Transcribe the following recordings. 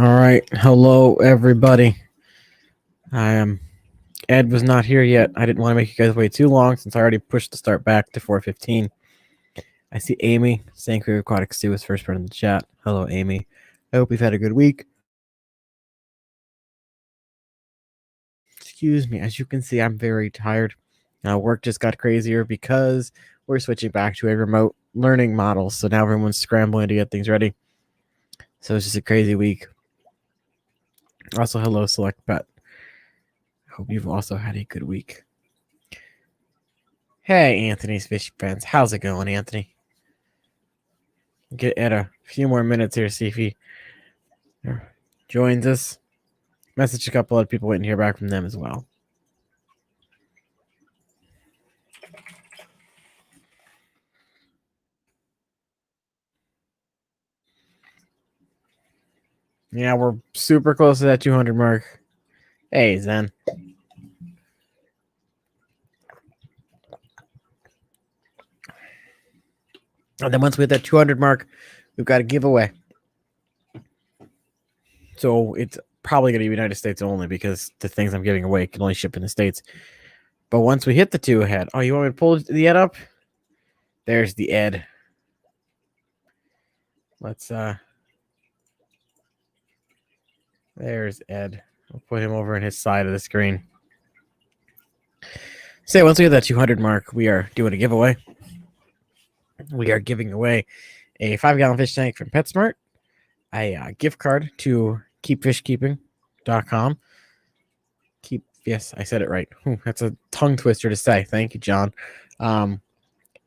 All right. Hello, everybody. Ed was not here yet. I didn't want to make you guys wait too long since I already pushed the start back to 4:15. I see Amy saying Crew Aquatic Stew was first part in the chat. Hello, Amy. I hope you've had a good week. Excuse me. As you can see, I'm very tired. Work just got crazier because we're switching back to a remote learning model. So now everyone's scrambling to get things ready. So it's just a crazy week. Also, hello, Select Pet. Hope you've also had a good week. Hey, Anthony's Fishy Friends. How's it going, Anthony? Get Ed a few more minutes here, see if he joins us. Message a couple other people waiting to hear back from them as well. Yeah, we're super close to that 200 mark. Hey, Zen. And then once we hit that 200 mark, we've got a giveaway. So it's probably going to be United States only because the things I'm giving away can only ship in the States. But once we hit the 2 ahead, oh, you want me to pull the Ed up? There's the Ed. Let's, there's Ed. We'll put him over on his side of the screen. So once we hit that 200 mark, we are doing a giveaway. We are giving away a 5-gallon fish tank from PetSmart, a gift card to keepfishkeeping.com. Yes, I said it right. That's a tongue twister to say. Thank you, John. And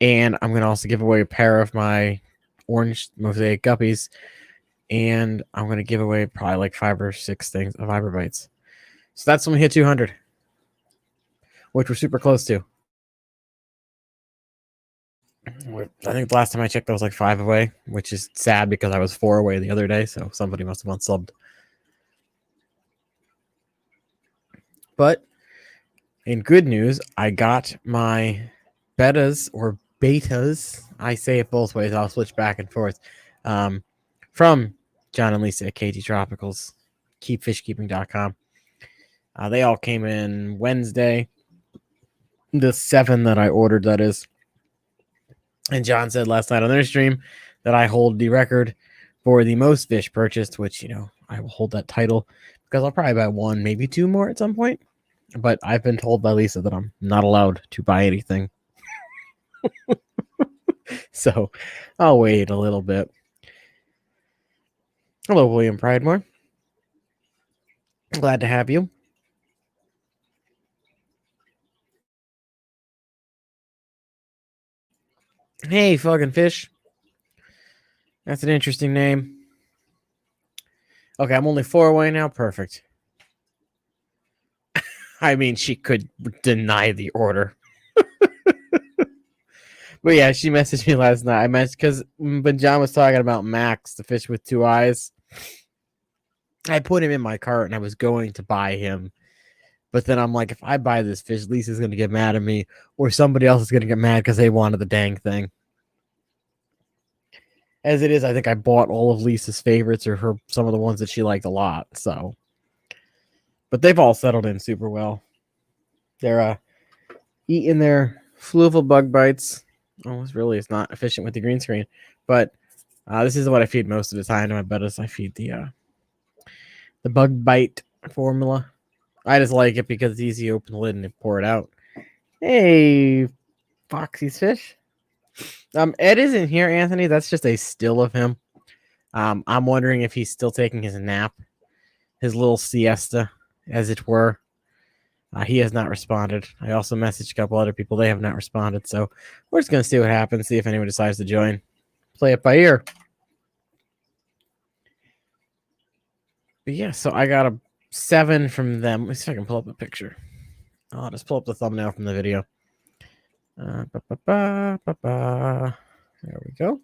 I'm going to also give away a pair of my orange mosaic guppies. And I'm going to give away probably like 5 or 6 things of Vibrabites. So that's when we hit 200, which we're super close to. I think the last time I checked, I was like 5 away, which is sad because I was 4 away the other day. So somebody must have unsubbed. But in good news, I got my betas or betas. I say it both ways. I'll switch back and forth. From John and Lisa at KT Tropicals, keepfishkeeping.com. They all came in Wednesday, the 7 that I ordered, that is. And John said last night on their stream that I hold the record for the most fish purchased, which, I will hold that title because I'll probably buy 1, maybe 2 more at some point. But I've been told by Lisa that I'm not allowed to buy anything. So I'll wait a little bit. Hello, William Pridemore. Glad to have you. Hey, fucking fish. That's an interesting name. Okay, I'm only 4 away now. Perfect. I mean, she could deny the order. But yeah, she messaged me last night. I messaged because when John was talking about Max, the fish with 2 eyes, I put him in my cart and I was going to buy him. But then I'm like, if I buy this fish, Lisa's going to get mad at me, or somebody else is going to get mad because they wanted the dang thing. As it is, I think I bought all of Lisa's favorites or some of the ones that she liked a lot. So, but they've all settled in super well. They're eating their fluval bug bites. It's not efficient with the green screen, but this is what I feed most of the time to my bettas. I feed the bug bite formula. I just like it because it's easy to open the lid and pour it out. Hey, Foxy's fish. Ed isn't here, Anthony. That's just a still of him. I'm wondering if he's still taking his nap, his little siesta, as it were. He has not responded. I also messaged a couple other people. They have not responded. So we're just going to see what happens, see if anyone decides to join. Play it by ear. But yeah, so I got a 7 from them. Let me see if I can pull up a picture. I'll just pull up the thumbnail from the video. There we go.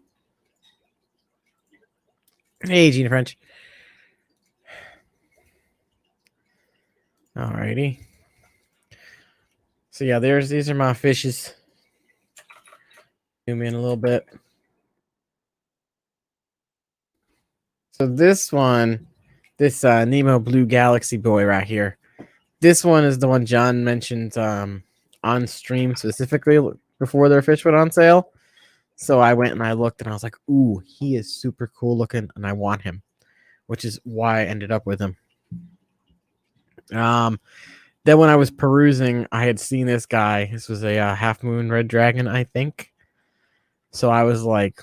Hey, Gina French. Alrighty. So yeah, these are my fishes. Zoom in a little bit. This Nemo Blue Galaxy boy right here. This one is the one John mentioned on stream specifically before their fish went on sale. So I went and I looked and I was like, ooh, he is super cool looking and I want him, which is why I ended up with him. Then when I was perusing, I had seen this guy. This was a half moon red dragon, I think. So I was like,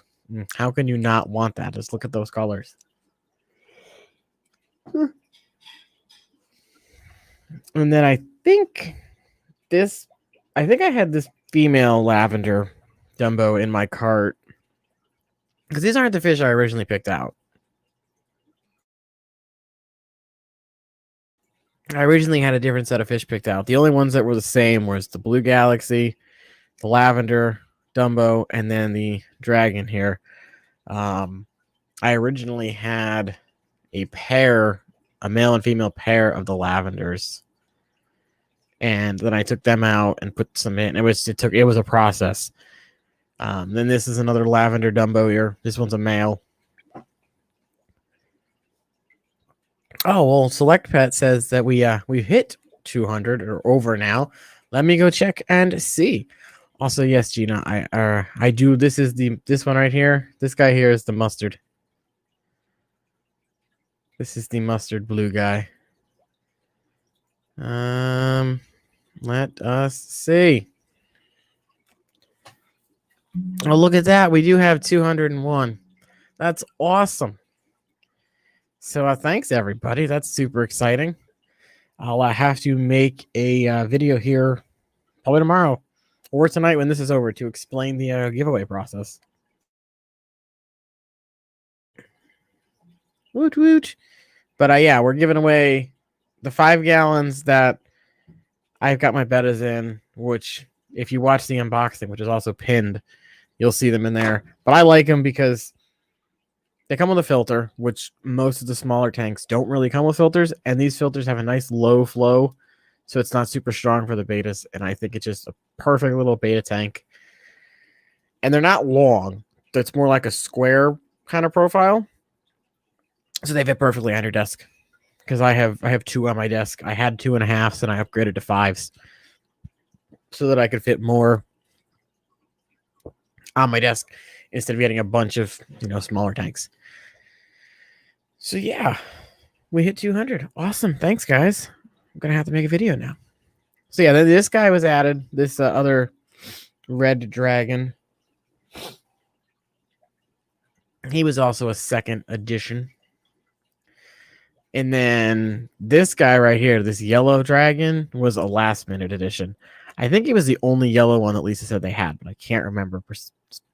how can you not want that? Just look at those colors. And then I think I had this female lavender Dumbo in my cart. Because these aren't the fish I originally picked out. I originally had a different set of fish picked out. The only ones that were the same was the Blue Galaxy, the lavender Dumbo, and then the dragon here. I originally had a male and female pair of the lavenders. And then I took them out and put some in. It was a process. Then this is another lavender Dumbo here. This one's a male. Oh, well, Select Pet says that we've hit 200 or over now. Let me go check and see. Also, yes, Gina, I do. This one right here. This guy here is the mustard. This is the mustard blue guy. Let us see. Oh, look at that. We do have 201. That's awesome. So thanks, everybody. That's super exciting. I'll have to make a video here probably tomorrow or tonight when this is over to explain the giveaway process. Woot woot. But yeah, we're giving away the 5 gallons that I've got my bettas in, which if you watch the unboxing, which is also pinned, you'll see them in there. But I like them because they come with a filter, which most of the smaller tanks don't really come with filters. And these filters have a nice low flow, so it's not super strong for the betas. And I think it's just a perfect little beta tank. And they're not long. It's more like a square kind of profile. So they fit perfectly on your desk. Because I have 2 on my desk. I had 2.5s and I upgraded to 5s. So that I could fit more on my desk instead of getting a bunch of, smaller tanks. So yeah, we hit 200. Awesome. Thanks, guys. I'm going to have to make a video now. So yeah, this guy was added. This other red dragon. He was also a second edition. And then this guy right here, this yellow dragon, was a last minute edition. I think he was the only yellow one that Lisa said they had, but I can't remember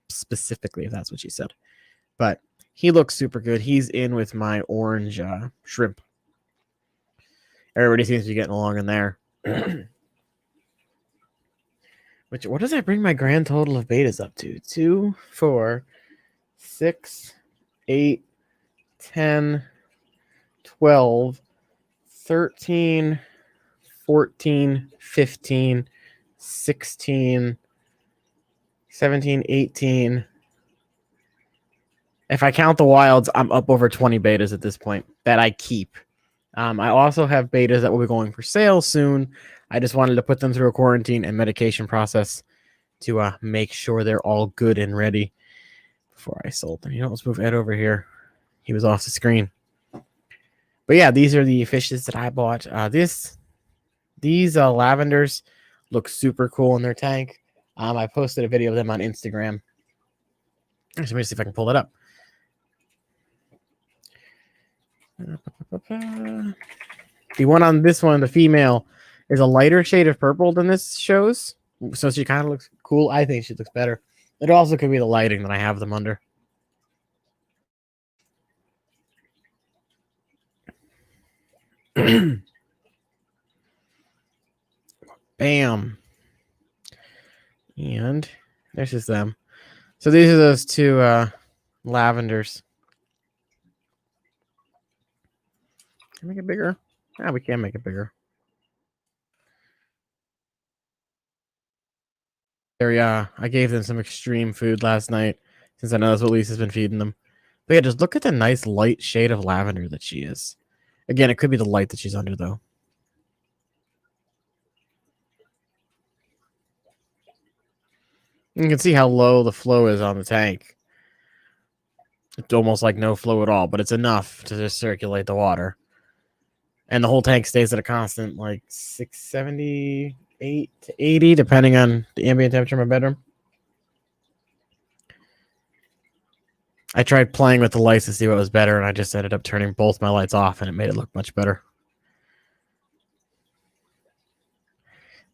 specifically if that's what she said. But he looks super good. He's in with my orange shrimp. Everybody seems to be getting along in there. What does that bring my grand total of betas up to? 2, 4, 6, 8, 10, 12, 13, 14, 15, 16, 17, 18. If I count the wilds, I'm up over 20 betas at this point that I keep. I also have betas that will be going for sale soon. I just wanted to put them through a quarantine and medication process to make sure they're all good and ready before I sold them. Let's move Ed over here. He was off the screen. But yeah, these are the fishes that I bought. These lavenders look super cool in their tank. I posted a video of them on Instagram. Let me see if I can pull it up. The one on this one, the female, is a lighter shade of purple than this shows. So she kind of looks cool. I think she looks better. It also could be the lighting that I have them under. Bam. And there's just them. So these are those 2 lavenders. Can I make it bigger? Yeah, we can make it bigger. There, I gave them some extreme food last night, since I know that's what Lisa's been feeding them. But yeah, just look at the nice light shade of lavender that she is. Again, it could be the light that she's under, though. You can see how low the flow is on the tank. It's almost like no flow at all, but it's enough to just circulate the water. And the whole tank stays at a constant, like 678 to 80, depending on the ambient temperature in my bedroom. I tried playing with the lights to see what was better, and I just ended up turning both my lights off, and it made it look much better.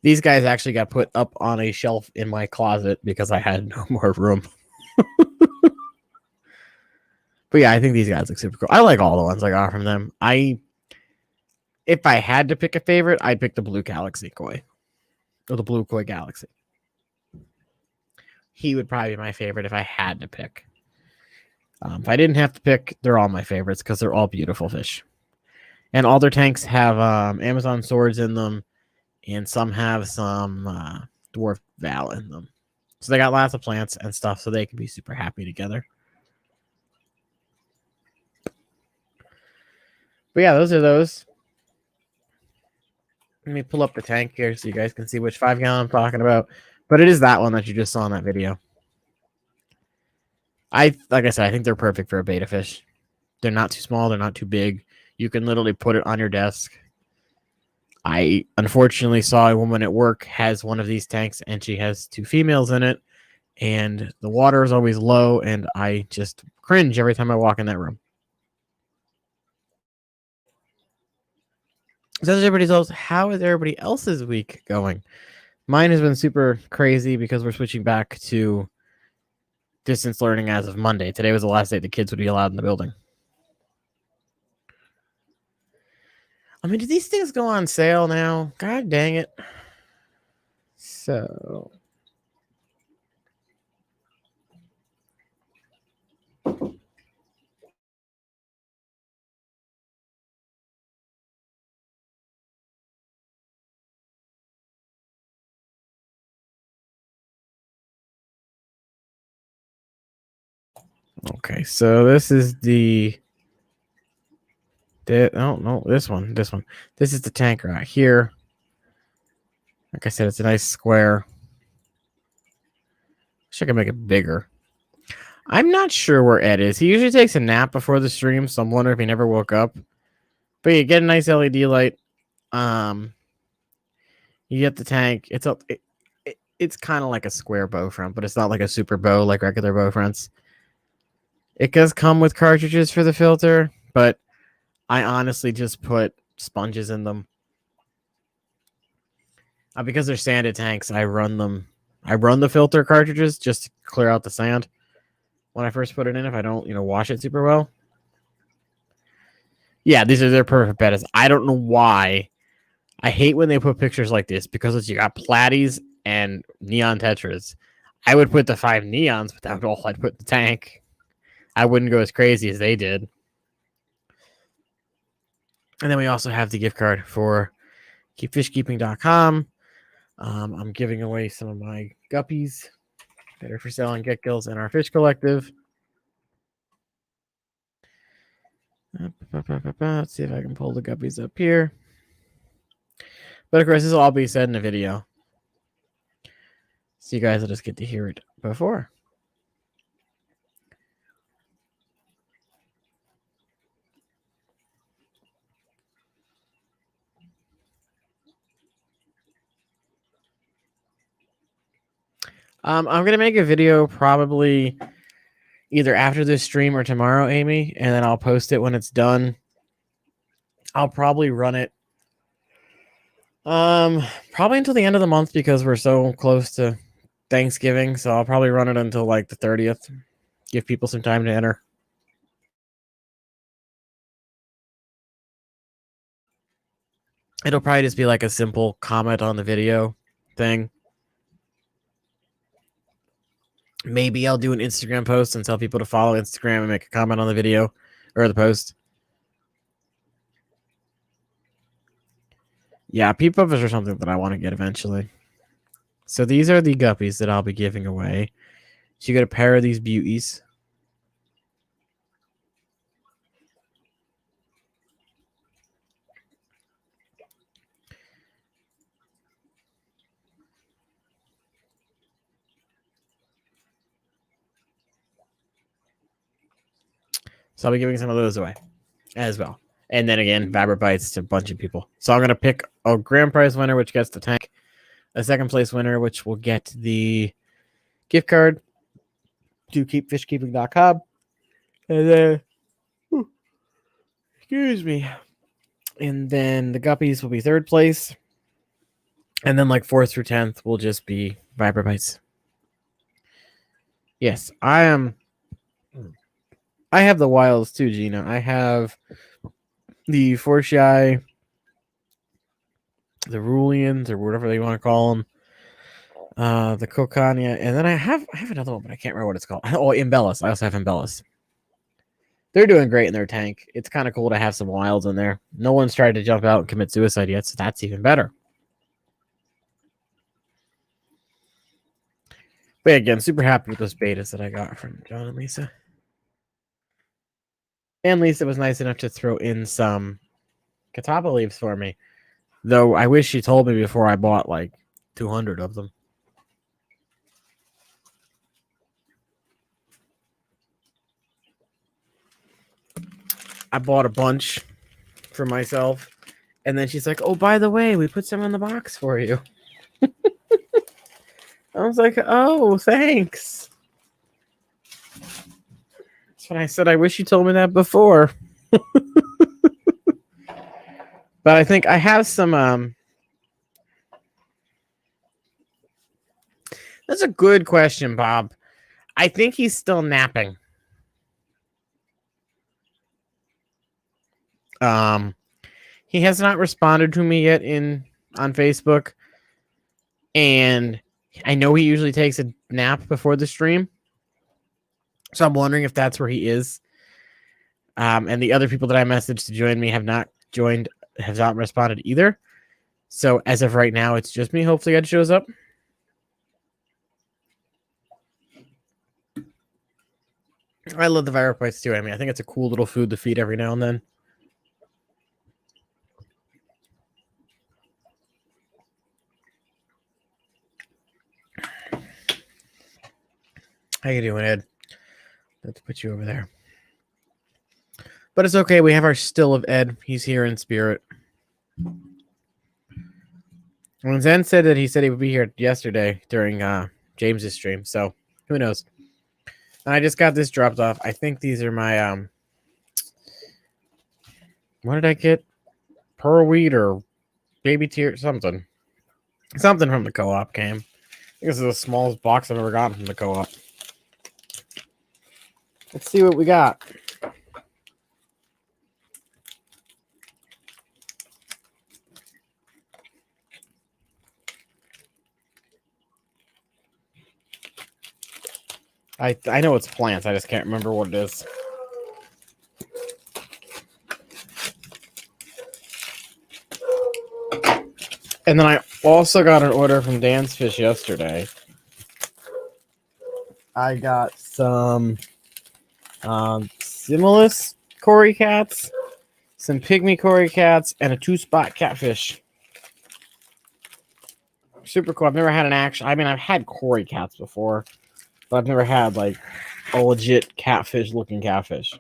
These guys actually got put up on a shelf in my closet because I had no more room. But yeah, I think these guys look super cool. I like all the ones I got from them. If I had to pick a favorite, I'd pick the Blue Galaxy Koi. Or the Blue Koi Galaxy. He would probably be my favorite if I had to pick. If I didn't have to pick, they're all my favorites because they're all beautiful fish. And all their tanks have Amazon swords in them, and some have some dwarf val in them. So they got lots of plants and stuff, so they can be super happy together. But yeah, those are those. Let me pull up the tank here so you guys can see which 5-gallon I'm talking about. But it is that one that you just saw in that video. Like I said, I think they're perfect for a betta fish. They're not too small. They're not too big. You can literally put it on your desk. I unfortunately saw a woman at work has one of these tanks, and she has 2 females in it. And the water is always low, and I just cringe every time I walk in that room. So how is everybody else's week going? Mine has been super crazy because we're switching back to distance learning as of Monday. Today was the last day the kids would be allowed in the building. I mean, do these things go on sale now? God dang it. So... Okay, so this is the oh no, this one. This is the tank right here. Like I said, it's a nice square. Wish I could make it bigger. I'm not sure where Ed is. He usually takes a nap before the stream, so I'm wondering if he never woke up. But you get a nice LED light. You get the tank. It's kind of like a square bow front, but it's not like a super bow like regular bow fronts. It does come with cartridges for the filter, but I honestly just put sponges in them. Because they're sanded tanks, I run the filter cartridges just to clear out the sand when I first put it in if I don't, wash it super well. Yeah, they're perfect bettas. I don't know why. I hate when they put pictures like this because you got platies and neon tetras. I would put the 5 neons, but that would all I'd put in the tank. I wouldn't go as crazy as they did. And then we also have the gift card for keepfishkeeping.com. I'm giving away some of my guppies that are for sale on Get Gills and our fish collective. Let's see if I can pull the guppies up here. But of course, this will all be said in a video. So you guys will just get to hear it before. I'm going to make a video probably either after this stream or tomorrow, Amy, and then I'll post it when it's done. I'll probably run it probably until the end of the month because we're so close to Thanksgiving. So I'll probably run it until like the 30th. Give people some time to enter. It'll probably just be like a simple comment on the video thing. Maybe I'll do an Instagram post and tell people to follow Instagram and make a comment on the video or the post. Yeah, peep puffers are something that I want to get eventually. So these are the guppies that I'll be giving away. So you get a pair of these beauties. So I'll be giving some of those away as well. And then again, Vibra Bites to a bunch of people. So I'm going to pick a grand prize winner, which gets the tank, a second place winner, which will get the gift card to keepfishkeeping.com. And then, excuse me. And then the guppies will be third place. And then like 4th through 10th will just be Vibra Bites. Yes, I am. I have the wilds too, Gina. I have the Forshai, the Rulians, or whatever they want to call them. The Kokania, and then I have another one, but I can't remember what it's called. Oh, Embellis. I also have Embellis. They're doing great in their tank. It's kind of cool to have some wilds in there. No one's tried to jump out and commit suicide yet, so that's even better. But yeah, again, super happy with those betas that I got from John and Lisa. And Lisa was nice enough to throw in some Catawba leaves for me. Though I wish she told me before I bought like 200 of them. I bought a bunch for myself. And then she's like, oh, by the way, we put some in the box for you. I was like, oh, thanks. That's what I said. I wish you told me that before. But I think I have some... That's a good question, Bob. I think he's still napping. He has not responded to me yet on Facebook. And I know he usually takes a nap before the stream. So I'm wondering if that's where he is. And the other people that I messaged to join me have not responded either. So as of right now, it's just me. Hopefully Ed shows up. I love the Vibra Bites too. I mean, I think it's a cool little food to feed every now and then. How you doing, Ed? Let's put you over there. But it's okay. We have our still of Ed. He's here in spirit. When Zen said that he said he would be here yesterday during James's stream, so who knows? And I just got this dropped off. I think these are my what did I get? Pearl wheat or baby tear something. Something from the co-op came. I think this is the smallest box I've ever gotten from the co-op. Let's see what we got. I know it's plants. I just can't remember what it is. And then I also got an order from Dan's Fish yesterday. I got some Simulus Cory cats, some Pygmy Cory cats, and a 2-spot catfish. Super cool. I've never had I've had Cory cats before, but I've never had like a legit catfish looking catfish.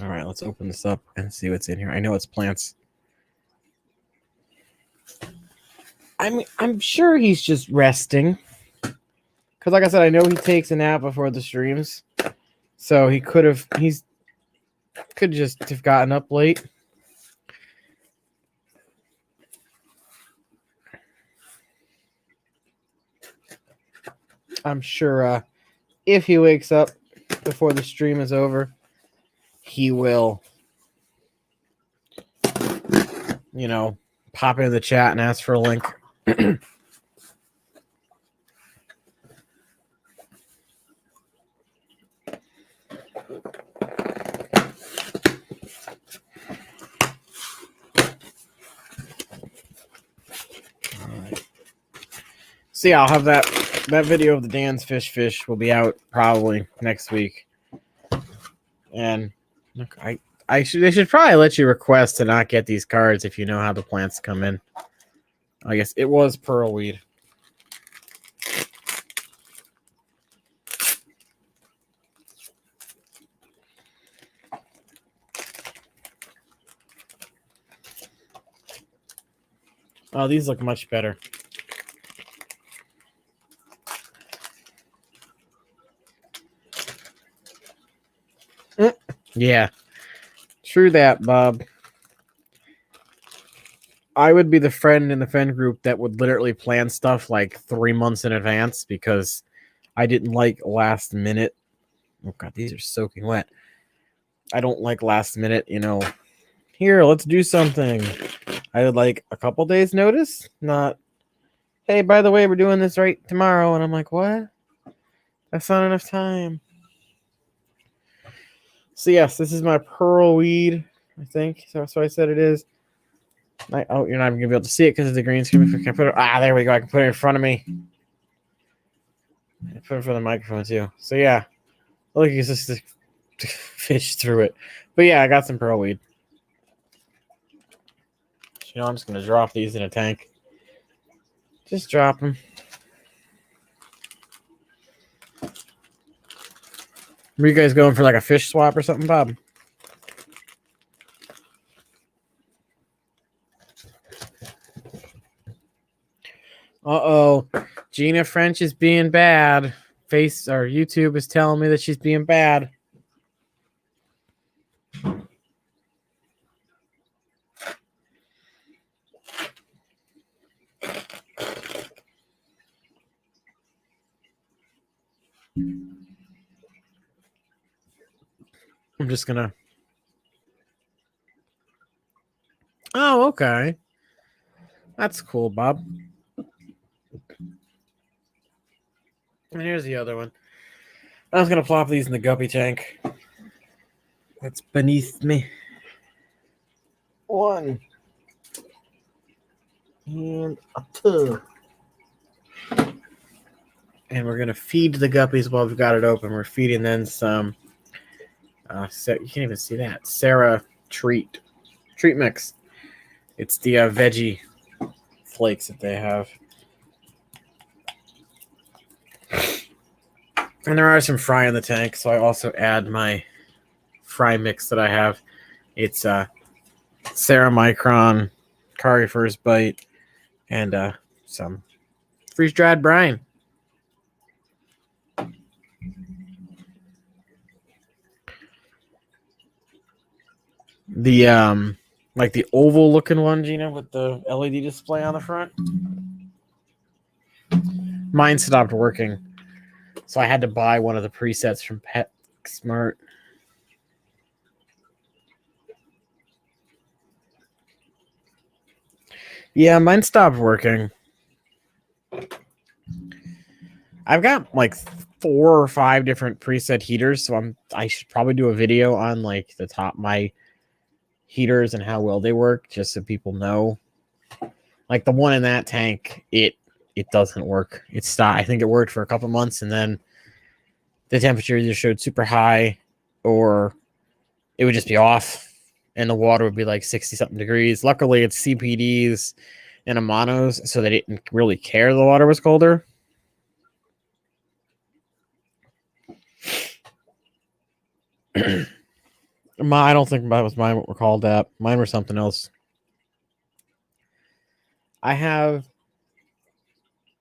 All right, let's open this up and see what's in here. I know it's plants. I'm sure he's just resting. Because like I said, I know he takes a nap before the streams. So he could just have gotten up late. I'm sure if he wakes up before the stream is over, he will, pop into the chat and ask for a link. So yeah, I'll have that video of the Dan's fish will be out probably next week. And look, they should probably let you request to not get these cards if you know how the plants come in. I guess it was pearlweed. Oh, these look much better. Yeah, true that, Bob. I would be the friend in the friend group that would literally plan stuff like 3 months in advance because I didn't like last minute. Oh god, these are soaking wet. I don't like last minute, here, let's do something. I would like a couple days notice, not, hey, by the way, we're doing this right tomorrow. And I'm like, what? That's not enough time. So yes, this is my pearl weed, I think. So I said it is. Oh, you're not even gonna be able to see it because of the green screen. Can I put it? There we go. I can put it in front of me. I put it in front of the microphone too. So yeah, look, it's just to fish through it. But yeah, I got some pearl weed. I'm just gonna drop these in a tank. Just drop them. Were you guys going for like a fish swap or something, Bob? Uh-oh. Gina French is being bad. YouTube is telling me that she's being bad. I'm just gonna. Oh, okay. That's cool, Bob. And here's the other one. I was gonna plop these in the guppy tank. That's beneath me. 1 and a 2. And we're gonna feed the guppies while we've got it open. We're feeding them some. You can't even see that. Sarah treat mix. It's the veggie flakes that they have. And there are some fry in the tank, so I also add my fry mix that I have. It's Sarah Micron, Kari First Bite, and some freeze-dried brine. The like the oval looking one, Gina, with the LED display on the front. Mine stopped working, so I had to buy one of the presets from PetSmart. Yeah, mine stopped working. I've got like 4 or 5 different preset heaters, so I should probably do a video on like my heaters and how well they work, just so people know. Like the one in that tank, it doesn't work. It stopped. I think it worked for a couple months, and then the temperature either showed super high, or it would just be off, and the water would be like 60-something degrees. Luckily, it's CPDs and Amanos, so they didn't really care the water was colder. I don't think that was mine. What we're called that. Mine were something else. I have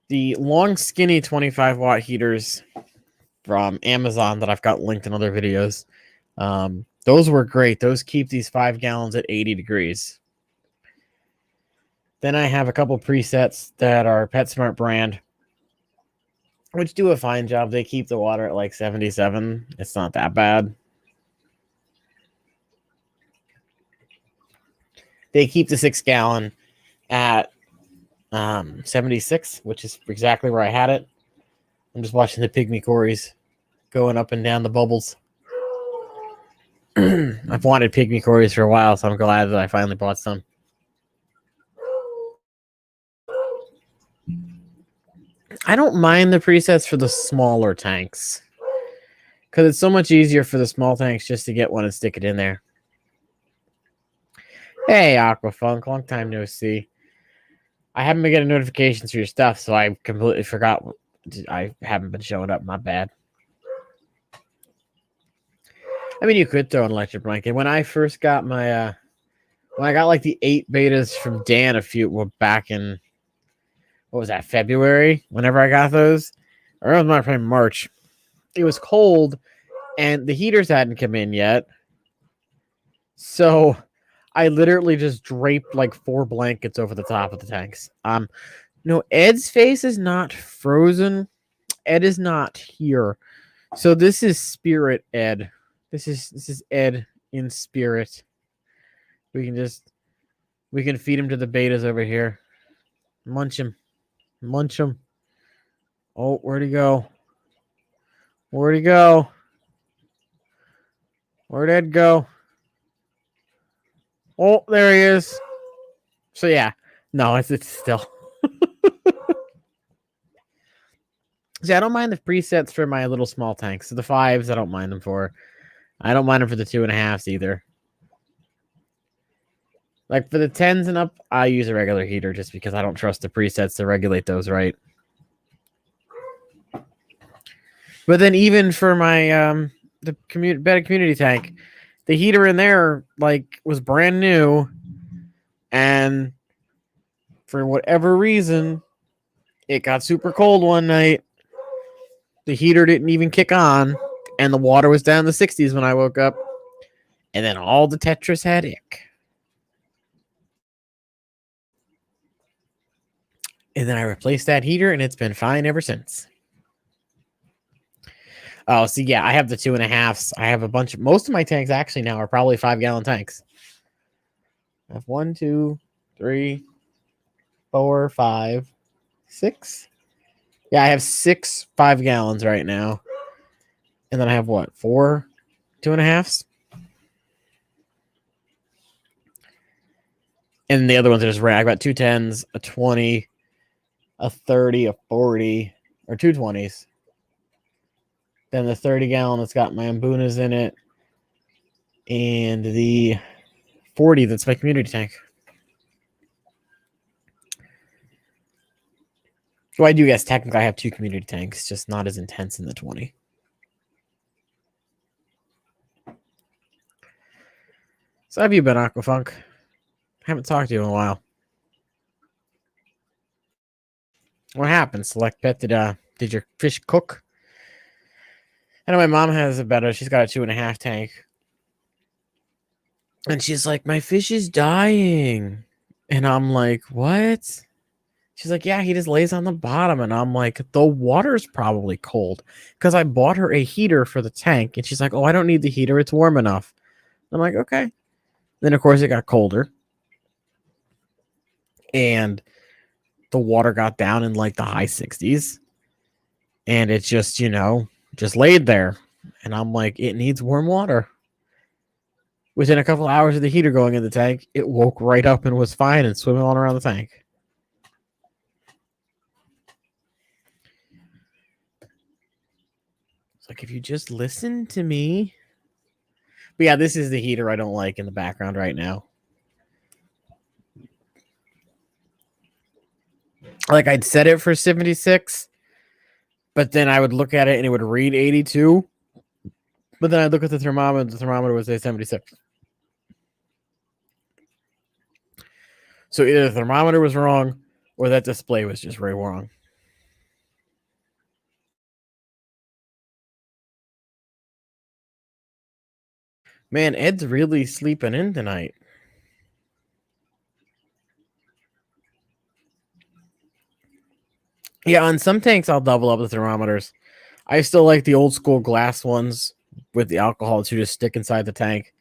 the long, skinny 25-watt heaters from Amazon that I've got linked in other videos. Those were great. Those keep these 5 gallons at 80 degrees. Then I have a couple presets that are PetSmart brand, which do a fine job. They keep the water at like 77. It's not that bad. They keep the 6 gallon at 76, which is exactly where I had it. I'm just watching the pygmy cories going up and down the bubbles. I've wanted pygmy cories for a while, so I'm glad that I finally bought some. I don't mind the presets for the smaller tanks, because it's so much easier for the small tanks just to get one and stick it in there. Hey, Aquafunk, long time no see. I haven't been getting notifications for your stuff, so I completely forgot. I haven't been showing up. My bad. I mean, you could throw an electric blanket. When I first got my, when I got like the 8 betas from Dan back in, what was that, February? Whenever I got those, or it was my March. It was cold, and the heaters hadn't come in yet. So I literally just draped like 4 blankets over the top of the tanks. No, Ed's face is not frozen. Ed is not here. So this is Spirit Ed. This is Ed in spirit. We can feed him to the betas over here. Munch him. Munch him. Oh, where'd he go? Where'd he go? Where'd Ed go? Oh, there he is. So yeah. No, it's still. See, I don't mind the presets for my little small tanks. So the 5s, I don't mind them for. I don't mind them for the 2.5s either. Like for the 10s and up, I use a regular heater just because I don't trust the presets to regulate those right. But then even for my the beta community tank, the heater in there like was brand new, and for whatever reason, it got super cold one night. The heater didn't even kick on, and the water was down in the 60s when I woke up. And then all the Tetris had ick. And then I replaced that heater, and it's been fine ever since. Oh, so yeah, I have the 2.5s. I have a bunch of, most of my tanks actually now are probably 5-gallon tanks. I have 1, 2, 3, 4, 5, 6. Yeah, I have 6 5-gallons right now. And then I have what? 4 2.5s? And the other ones are just random. I got 2 10s, a 20, a 30, a 40, or 2 20s. Then the 30-gallon that's got my Mbunas in it. And the 40 that's my community tank. Well, I do guess technically I have 2 community tanks, just not as intense in the 20. So how have you been, Aquafunk? Haven't talked to you in a while. What happened? Select Pet, did your fish cook? I know my mom has a better. She's got a 2.5 tank. And she's like, my fish is dying. And I'm like, what? She's like, yeah, he just lays on the bottom. And I'm like, the water's probably cold. Because I bought her a heater for the tank. And she's like, oh, I don't need the heater. It's warm enough. I'm like, okay. Then, of course, it got colder. And the water got down in like the high 60s. And it just, just laid there. And I'm like, it needs warm water. Within a couple hours of the heater going in the tank, it woke right up and was fine and swimming all around the tank. It's like, if you just listen to me. But yeah, this is the heater I don't like in the background right now. Like, I'd set it for 76, but then I would look at it and it would read 82. But then I'd look at the thermometer would say 76. So either the thermometer was wrong or that display was just very wrong. Man, Ed's really sleeping in tonight. Yeah, on some tanks, I'll double up the thermometers. I still like the old school glass ones with the alcohol to just stick inside the tank.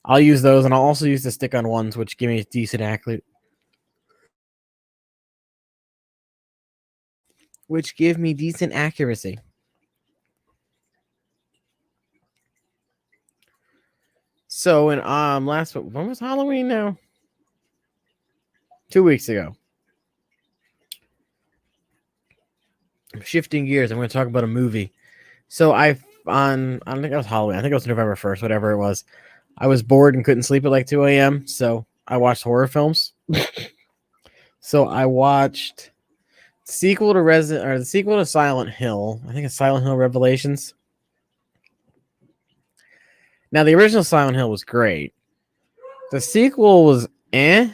I'll use those, and I'll also use the stick-on ones, which give me decent accuracy. So, when when was Halloween now? 2 weeks ago. I'm shifting gears. I'm going to talk about a movie. So I don't think it was Halloween. I think it was November 1st, whatever it was. I was bored and couldn't sleep at like 2 a.m. So I watched horror films. So I watched sequel to the sequel to Silent Hill. I think it's Silent Hill Revelations. Now the original Silent Hill was great. The sequel was eh.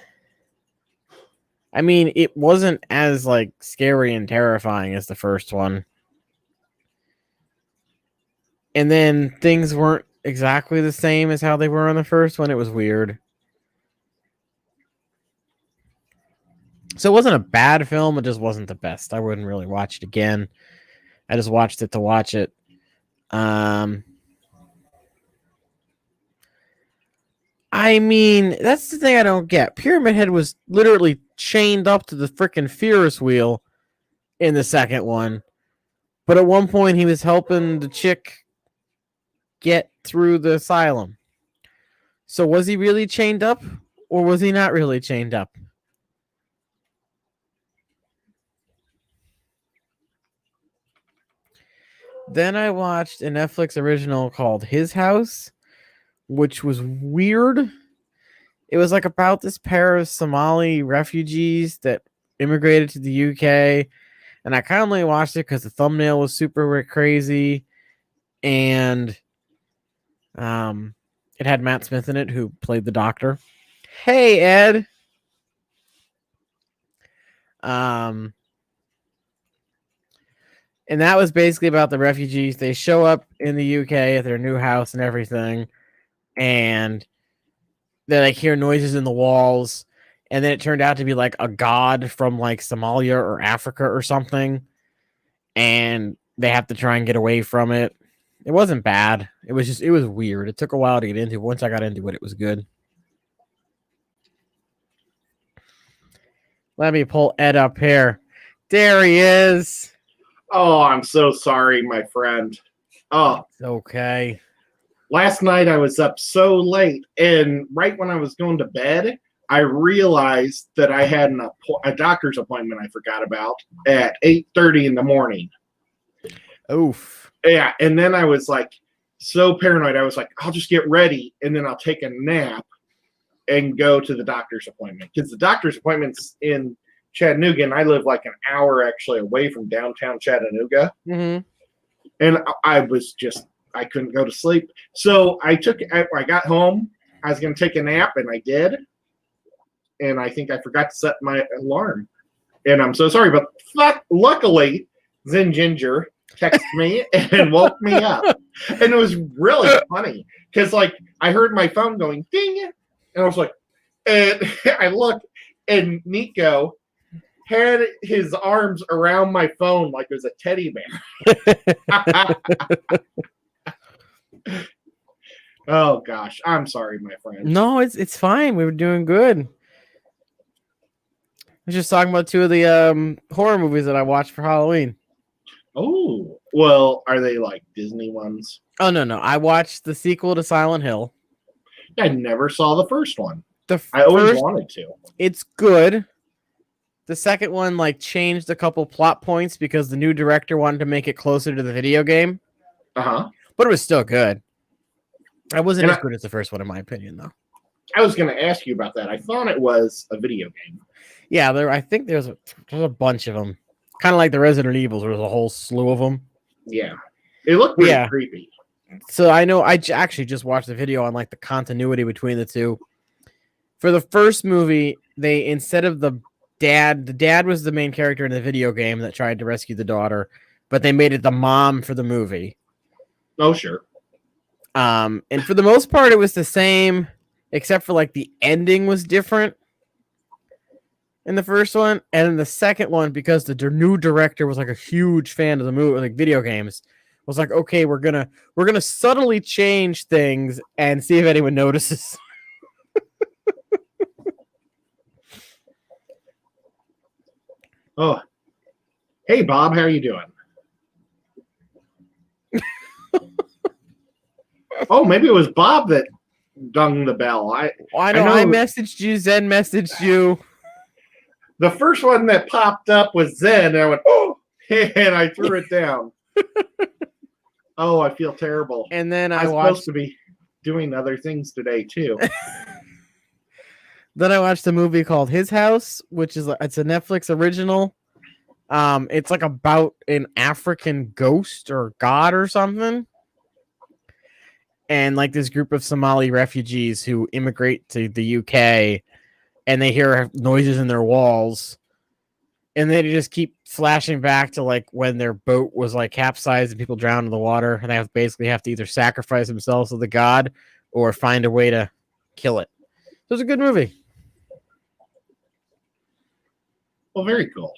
I mean, it wasn't as like scary and terrifying as the first one. And then things weren't exactly the same as how they were on the first one. It was weird. So it wasn't a bad film. It just wasn't the best. I wouldn't really watch it again. I just watched it to watch it. I mean, that's the thing I don't get. Pyramid Head was literally chained up to the freaking Ferris wheel in the second one. But at one point, he was helping the chick get through the asylum. So was he really chained up? Or was he not really chained up? Then I watched a Netflix original called His House, which was weird. It was like about this pair of Somali refugees that immigrated to the UK. And I kind of only watched it because the thumbnail was super crazy. And it had Matt Smith in it, who played the doctor. Hey, Ed. And that was basically about the refugees. They show up in the UK at their new house and everything. And they like hear noises in the walls. And then it turned out to be like a god from like Somalia or Africa or something. And they have to try and get away from it. It wasn't bad. It was weird. It took a while to get into. Once I got into it, it was good. Let me pull Ed up here. There he is. Oh, I'm so sorry, my friend. Oh, it's okay. Last night I was up so late, and right when I was going to bed, I realized that I had a doctor's appointment I forgot about at 8:30 in the morning. Oof. Yeah, and then I was like so paranoid. I was like, I'll just get ready, and then I'll take a nap and go to the doctor's appointment. Because the doctor's appointment's in Chattanooga, and I live like an hour actually away from downtown Chattanooga. Mm-hmm. And I couldn't go to sleep. So I got home, I was going to take a nap, and I did. And I think I forgot to set my alarm. And I'm so sorry, but luckily, Zen Ginger texted me and woke me up. And it was really funny because, like, I heard my phone going ding, and I was like, and I looked, and Nico had his arms around my phone like it was a teddy bear. Oh gosh, I'm sorry, my friend. No, it's fine. We were doing good. I was just talking about two of the horror movies that I watched for Halloween. Oh, well, are they like Disney ones? Oh no, I watched the sequel to Silent Hill. I never saw the first one. I always wanted to. It's good. The second one like changed a couple plot points because the new director wanted to make it closer to the video game. Uh-huh. But it was still good. It wasn't as good as the first one, in my opinion, though. I was going to ask you about that. I thought it was a video game. Yeah, I think there's a bunch of them. Kind of like the Resident Evils, where there's a whole slew of them. Yeah. It looked really creepy. So I know I actually just watched the video on like the continuity between the two. For the first movie, they instead of the dad was the main character in the video game that tried to rescue the daughter, but they made it the mom for the movie. Oh, sure. And for the most part, it was the same, except for like the ending was different in the first one, and in the second one, because the new director was like a huge fan of the movie, like video games, was like, okay, we're gonna subtly change things and see if anyone notices. Oh, hey Bob, how are you doing? Oh, maybe it was Bob that rung the bell. I know I messaged you. Zen messaged you. The first one that popped up was Zen, and I went, oh, and I threw it down. Oh, I feel terrible. And then I was supposed to be doing other things today too. Then I watched a movie called His House, which is it's a Netflix original. It's like about an African ghost or god or something. And like this group of Somali refugees who immigrate to the UK and they hear noises in their walls. And they just keep flashing back to like when their boat was like capsized and people drowned in the water, and they basically have to either sacrifice themselves to the god or find a way to kill it. So it's a good movie. Well, very cool.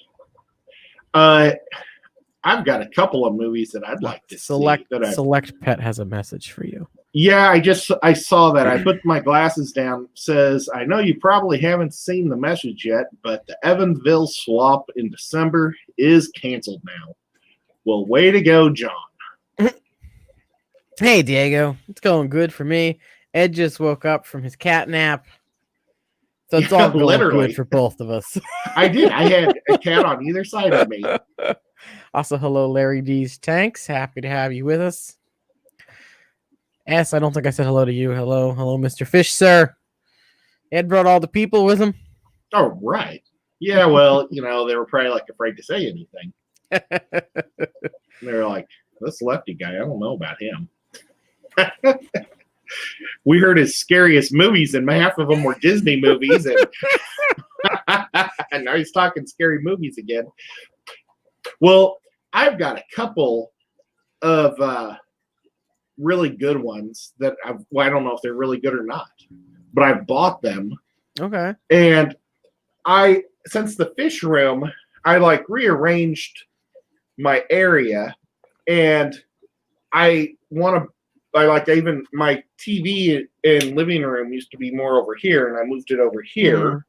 I've got a couple of movies that I'd like to see. Select Pet has a message for you. Yeah, I saw that. I put my glasses down. Says, I know you probably haven't seen the message yet, but the Evansville swap in December is canceled now. Well, way to go, John. Hey, Diego. It's going good for me. Ed just woke up from his cat nap. So it's all going good for both of us. I did. I had a cat on either side of me. Also, hello, Larry D's Tanks. Happy to have you with us. S, I don't think I said hello to you. Hello, Mr. Fish, sir. Ed brought all the people with him. Oh, right. Yeah, well, they were probably like afraid to say anything. They were like, this Lefty guy, I don't know about him. We heard his scariest movies, and half of them were Disney movies. And now he's talking scary movies again. Well, I've got a couple of really good ones that I don't know if they're really good or not, but I've bought them. Okay. And since the fish room, I like rearranged my area, and even my TV in living room used to be more over here, and I moved it over here. Mm.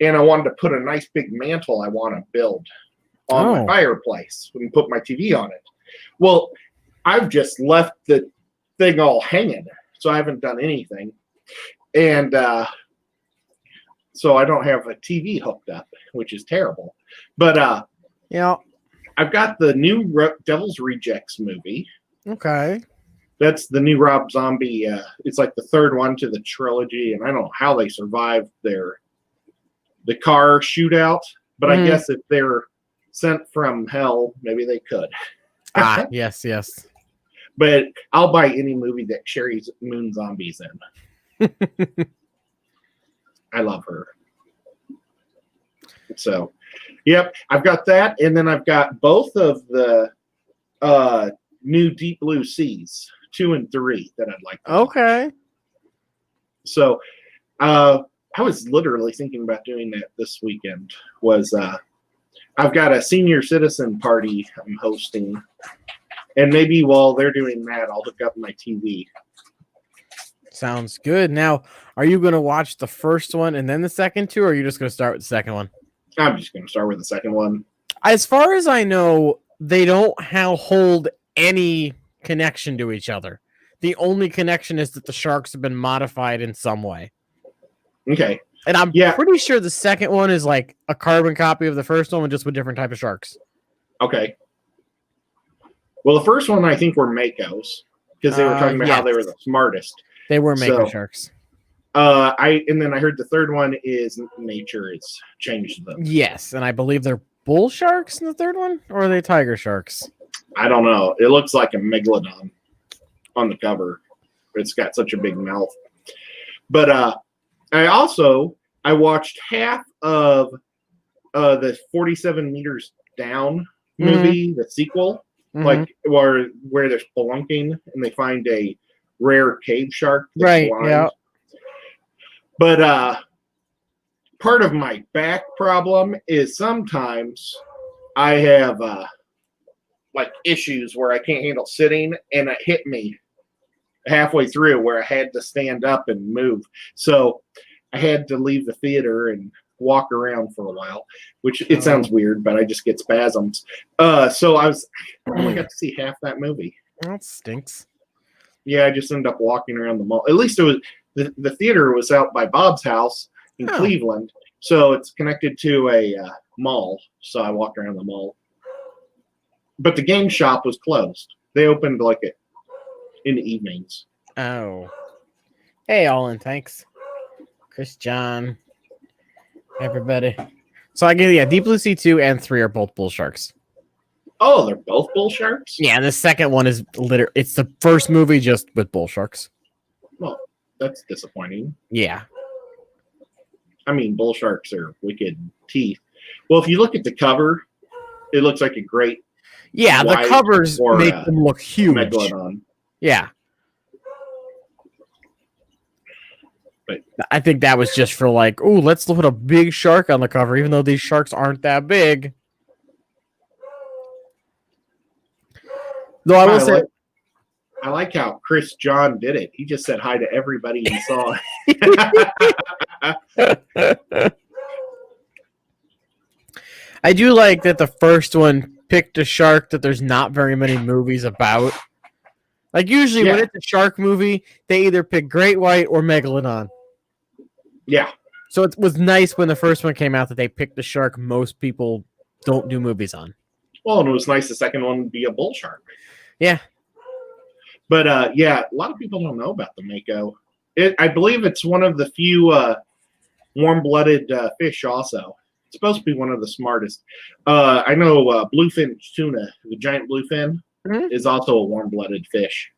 And I wanted to put a nice big mantle I want to build on my fireplace and put my TV on it. Well, I've just left the thing all hanging, so I haven't done anything. And so I don't have a TV hooked up, which is terrible. But yeah, I've got the new Devil's Rejects movie. Okay. That's the new Rob Zombie. It's like the third one to the trilogy, and I don't know how they survived the car shootout, but I guess if they're sent from hell, maybe they could. Yes. But I'll buy any movie that Sherry Moon Zombie's in. I love her. So, yep, I've got that, and then I've got both of the new Deep Blue Seas 2 and 3 that I'd like to watch. So, I was literally thinking about doing that this weekend. I've got a senior citizen party I'm hosting, and maybe while they're doing that, I'll hook up my TV. Sounds good. Now, are you going to watch the first one and then the second two, or are you just going to start with the second one? I'm just going to start with the second one. As far as I know, they don't hold any connection to each other. The only connection is that the sharks have been modified in some way. Okay. And I'm pretty sure the second one is like a carbon copy of the first one, just with different type of sharks. Okay. Well, the first one I think were Makos, because they were talking about how they were the smartest. They were Mako sharks. And then I heard the third one is nature has changed them. Yes, and I believe they're bull sharks in the third one, or are they tiger sharks? I don't know. It looks like a megalodon on the cover. It's got such a big mouth. But I watched half of the 47 Meters Down movie, the sequel, like where they're spelunking and they find a rare cave shark. Right. Blind. Yeah. But part of my back problem is sometimes I have like issues where I can't handle sitting, and it hit me halfway through where I had to stand up and move. So I had to leave the theater and walk around for a while, which it sounds weird, but I just get spasms. So I only got to see half that movie. That stinks. Yeah, I just ended up walking around the mall. At least it was the theater was out by Bob's house in Cleveland, so it's connected to a mall. So I walked around the mall. But the game shop was closed. They opened like in the evenings. Oh. Hey, Olin, thanks. Chris John, everybody. So I get Deep Blue Sea 2 and 3 are both bull sharks. Oh, they're both bull sharks? Yeah, the second one is it's the first movie just with bull sharks. Well, that's disappointing. Yeah. I mean, bull sharks are wicked teeth. Well, if you look at the cover, it looks like a great. Yeah, the covers make them look huge. Megalodon. Yeah. But I think that was just for like, oh, let's put a big shark on the cover, even though these sharks aren't that big. Though I will say, I like how Chris John did it. He just said hi to everybody he saw. I do like that the first one picked a shark that there's not very many movies about. Like usually when it's a shark movie, they either pick great white or megalodon. Yeah. So it was nice when the first one came out that they picked the shark most people don't do movies on. Well, and it was nice the second one would be a bull shark. Yeah. But a lot of people don't know about the mako. I believe it's one of the few warm-blooded fish also. It's supposed to be one of the smartest. I know bluefin tuna, the giant bluefin, is also a warm-blooded fish.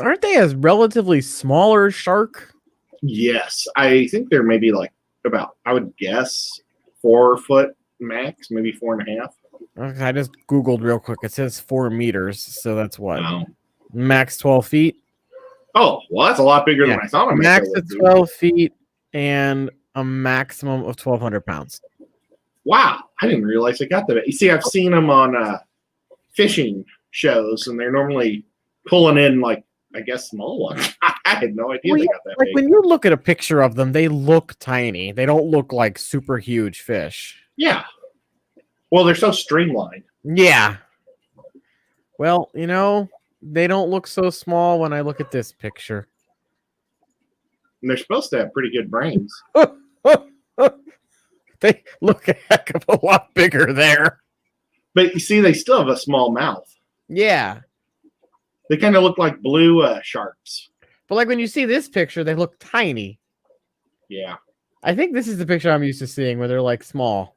Aren't they a relatively smaller shark? Yes. I think they're maybe like about, I would guess, 4 foot max, maybe 4.5. Okay, I just Googled real quick. It says 4 meters, so that's what? Wow. Max 12 feet? Oh, well, that's a lot bigger than I thought. Max of 12 feet and a maximum of 1,200 pounds. Wow, I didn't realize it got that. You see, I've seen them on fishing shows, and they're normally pulling in, like, I guess, small ones. I had no idea they got that big. When you look at a picture of them, they look tiny. They don't look like super huge fish. Yeah. Well, they're so streamlined. Yeah. Well, you know, they don't look so small when I look at this picture. And they're supposed to have pretty good brains. They look a heck of a lot bigger there. But you see, they still have a small mouth. Yeah. They kind of look like blue sharks. But like when you see this picture, they look tiny. Yeah. I think this is the picture I'm used to seeing where they're like small.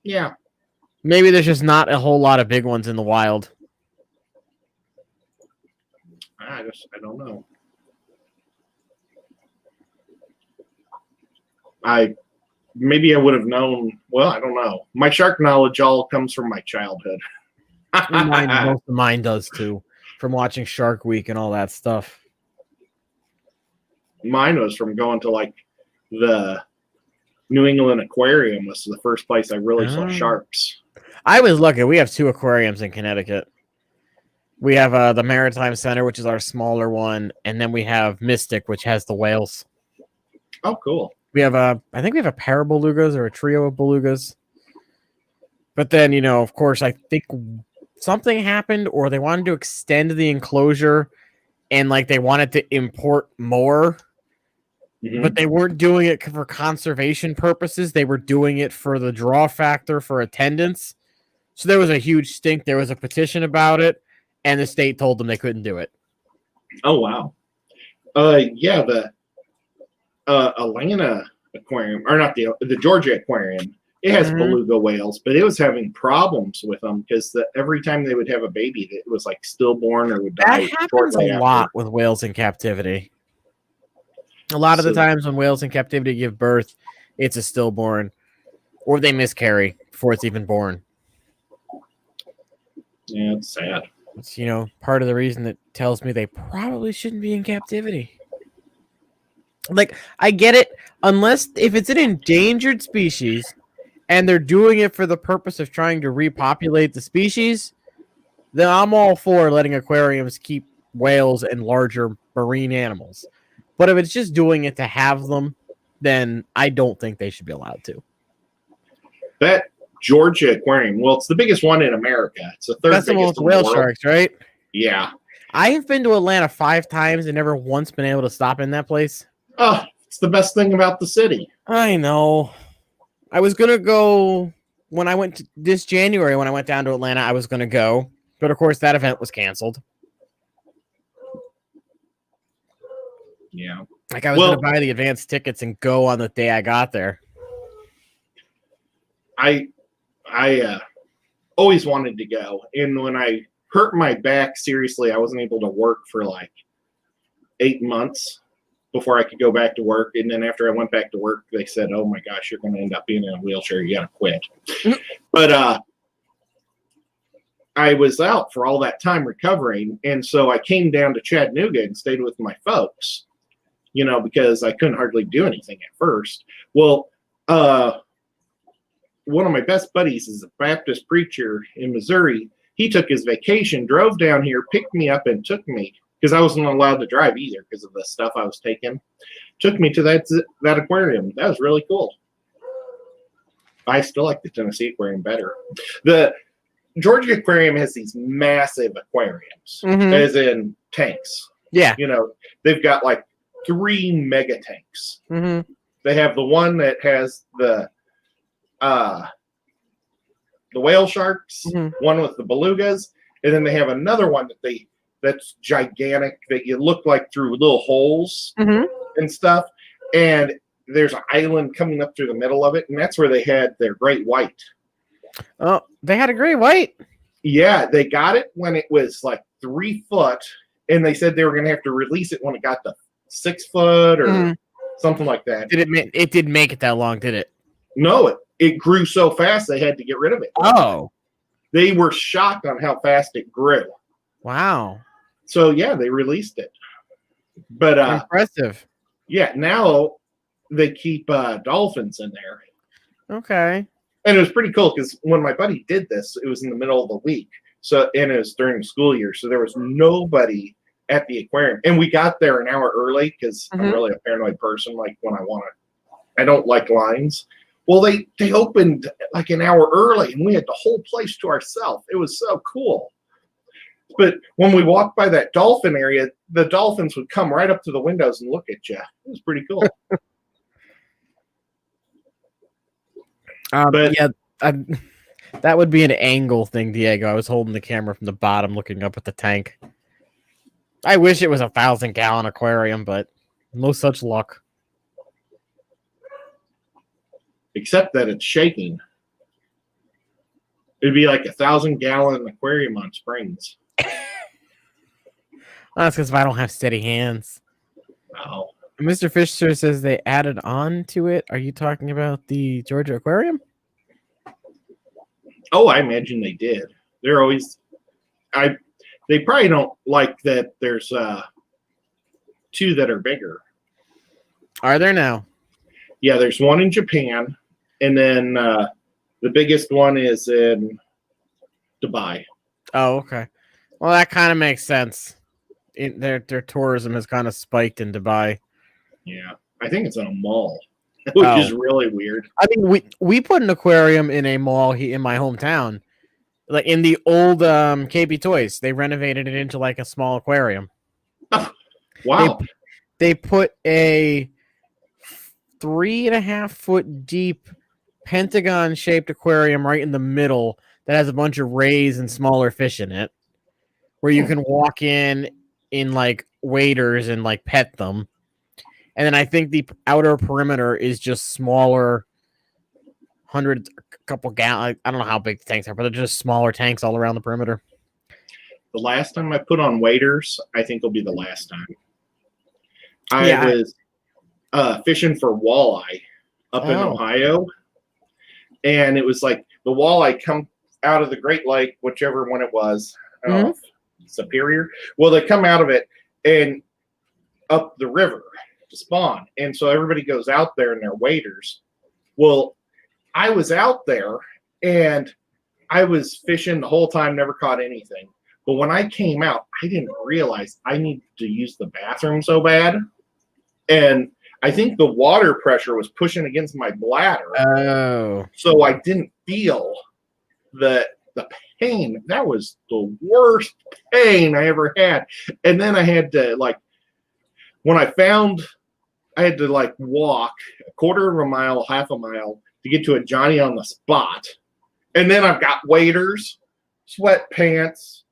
Yeah. Maybe there's just not a whole lot of big ones in the wild. I don't know. Maybe I would have known. Well, I don't know. My shark knowledge all comes from my childhood. Most of mine does too, from watching Shark Week and all that stuff. Mine was from going to like the New England Aquarium. Was the first place I really saw sharks. I was lucky. We have 2 aquariums in Connecticut. We have the Maritime Center, which is our smaller one, and then we have Mystic, which has the whales. Oh, cool. We have I think we have a pair of belugas or a trio of belugas. But then, you know, of course, I think something happened, or they wanted to extend the enclosure, and like they wanted to import more. But they weren't doing it for conservation purposes. They were doing it for the draw factor for attendance. So there was a huge stink. There was a petition about it, and the state told them they couldn't do it. Oh, wow. Yeah, the Atlanta Aquarium, or not the Georgia Aquarium, it has beluga whales, but it was having problems with them because every time they would have a baby, it was like stillborn or would die. That happens a lot with whales in captivity. A lot of the times when whales in captivity give birth, it's a stillborn, or they miscarry before it's even born. Yeah, it's sad. It's, you know, part of the reason that tells me they probably shouldn't be in captivity. Like, I get it, unless if it's an endangered species and they're doing it for the purpose of trying to repopulate the species, then I'm all for letting aquariums keep whales and larger marine animals. But if it's just doing it to have them, then I don't think they should be allowed to. That Georgia Aquarium, well, it's the biggest one in America. It's the third biggest in whale the world. Sharks, right? Yeah. I have been to Atlanta 5 times and never once been able to stop in that place. Oh, it's the best thing about the city. I know. I was going to go when I went this January, when I went down to Atlanta, I was going to go. But of course, that event was canceled. Yeah. Like I was going to buy the advanced tickets and go on the day I got there. I always wanted to go. And when I hurt my back, seriously, I wasn't able to work for like 8 months before I could go back to work. And then after I went back to work, they said, oh my gosh, you're going to end up being in a wheelchair. You got to quit. But I was out for all that time recovering. And so I came down to Chattanooga and stayed with my folks, you know, because I couldn't hardly do anything at first. Well, one of my best buddies is a Baptist preacher in Missouri. He took his vacation, drove down here, picked me up, and took me, because I wasn't allowed to drive either because of the stuff I was taking. Took me to that aquarium. That was really cool. I still like the Tennessee Aquarium better. The Georgia Aquarium has these massive aquariums, as in tanks. Yeah. You know, they've got like 3 mega tanks. They have the one that has the whale sharks, one with the belugas, and then they have another one that's gigantic that you look like through little holes and stuff. And there's an island coming up through the middle of it, and that's where they had their great white. Oh, they had a great white? Yeah, they got it when it was like 3 foot, and they said they were going to have to release it when it got to 6 foot or something like that. It didn't make it that long, did it? No, it grew so fast they had to get rid of it. Oh. They were shocked on how fast it grew. Wow. So, yeah, they released it. But impressive. Yeah, now they keep dolphins in there. Okay. And it was pretty cool because when my buddy did this, it was in the middle of the week. And it was during the school year. So there was nobody at the aquarium. And we got there an hour early because I'm really a paranoid person. Like when I don't like lines. Well, they opened like an hour early and we had the whole place to ourselves. It was so cool. But when we walked by that dolphin area, the dolphins would come right up to the windows and look at you. It was pretty cool. But yeah, that would be an angle thing, Diego. I was holding the camera from the bottom, looking up at the tank. I wish it was a 1,000-gallon aquarium, but no such luck. Except that it's shaking. It'd be like 1,000-gallon aquarium on springs. That's because I don't have steady hands. Oh. Mr. Fisher says they added on to it. Are you talking about the Georgia Aquarium? Oh, I imagine they did. They're always... They probably don't like that there's 2 that are bigger. Are there now? Yeah, there's one in Japan, and then the biggest one is in Dubai. Oh, okay. Well, that kind of makes sense. Their tourism has kind of spiked in Dubai. Yeah, I think it's in a mall, which is really weird. I mean, we put an aquarium in a mall in my hometown, like in the old KB Toys. They renovated it into like a small aquarium. Oh, wow! They put a 3.5-foot deep pentagon-shaped aquarium right in the middle that has a bunch of rays and smaller fish in it, where you can walk in like waders and like pet them. And then I think the outer perimeter is just smaller, couple gallon. I don't know how big the tanks are, but they're just smaller tanks all around the perimeter. The last time I put on waders, I think will be the last time. I was fishing for walleye up in Ohio, and it was like the walleye come out of the Great Lake, whichever one it was, Superior. Well, they come out of it and up the river to spawn, and so everybody goes out there in their waders. Well, I was out there and I was fishing the whole time, never caught anything. But when I came out, I didn't realize I needed to use the bathroom so bad, and I think the water pressure was pushing against my bladder. Oh. So I didn't feel the pain. That was the worst pain I ever had. And then I had to, like, when I had to walk a quarter of a mile, half a mile to get to a Johnny on the spot. And then I've got waders, sweatpants,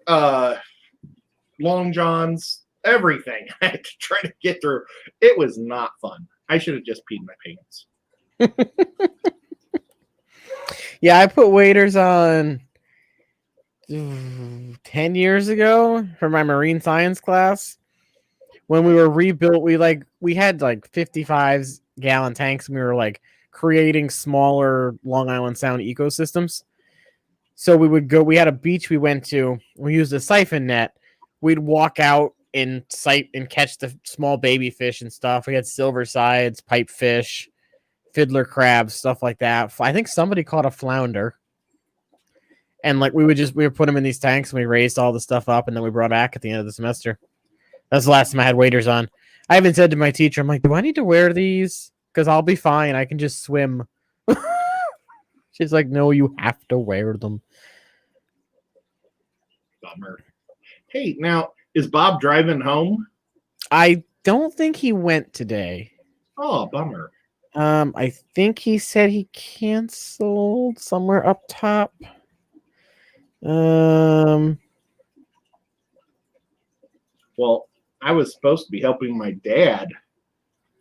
long johns, everything I had to try to get through. It was not fun. I should have just peed my pants. Yeah, I put waders on 10 years ago for my marine science class. When we were rebuilt, we had like 55-gallon tanks, and we were like creating smaller Long Island Sound ecosystems. So we had a beach we went to, we used a siphon net. We'd walk out and sight and catch the small baby fish and stuff. We had silver sides, pipefish, fiddler crabs, stuff like that. I think somebody caught a flounder. And like we would put them in these tanks, and we raised all the stuff up, and then we brought back at the end of the semester. That's the last time I had waders on. I even said to my teacher, I'm like, do I need to wear these? Because I'll be fine. I can just swim. She's like, no, you have to wear them. Bummer. Hey, now, is Bob driving home? I don't think he went today. Oh, bummer. I think he said he canceled somewhere up top. Well, I was supposed to be helping my dad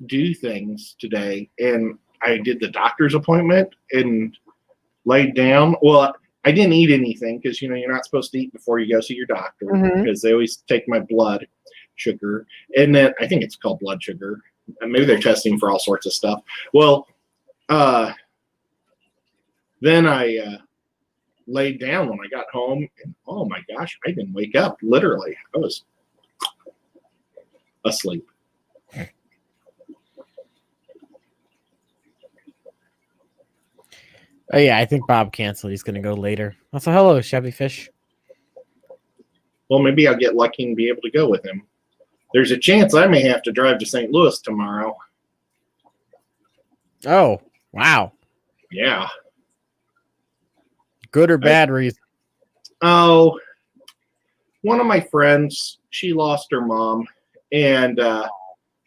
do things today, and I did the doctor's appointment and laid down. Well, I didn't eat anything because, you're not supposed to eat before you go see your doctor because they always take my blood sugar. And then I think it's called blood sugar. And maybe they're testing for all sorts of stuff. Well, then I laid down when I got home, and oh my gosh, I didn't wake up. Literally, I was asleep. Oh yeah, I think Bob canceled. He's gonna go later. Also, hello, Chevy Fish. Well, maybe I'll get lucky and be able to go with him. There's a chance I may have to drive to St. Louis tomorrow. Oh, wow. Yeah. Good or bad reason? Oh, one of my friends, she lost her mom, and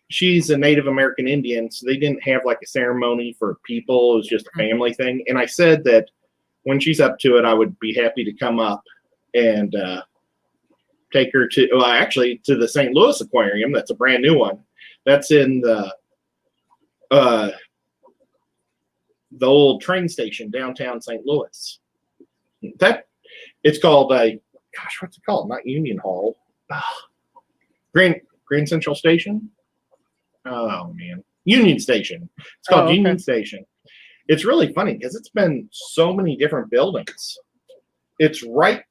she's a Native American Indian, so they didn't have like a ceremony for people. It was just a family thing. And I said that when she's up to it, I would be happy to come up and take her to, to the St. Louis Aquarium. That's a brand new one. That's in the old train station downtown St. Louis. It's called what's it called? Not Union Hall. Grand Central Station. Oh man, Union Station. It's called Union Station. It's really funny because it's been so many different buildings. It's right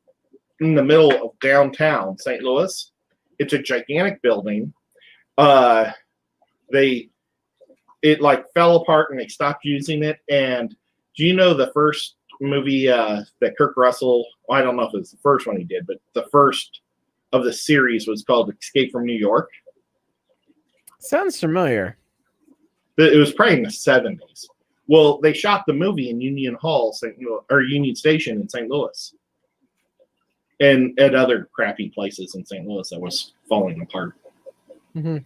in the middle of downtown St. Louis. It's a gigantic building. It like fell apart and they stopped using it. And do you know the first movie that Kirk Russell? Well, I don't know if it's the first one he did, but the first of the series was called Escape from New York. Sounds familiar. It was probably in the 70s. Well, they shot the movie in Union Hall, Union Station in St. Louis, and at other crappy places in St. Louis that was falling apart. Mm-hmm.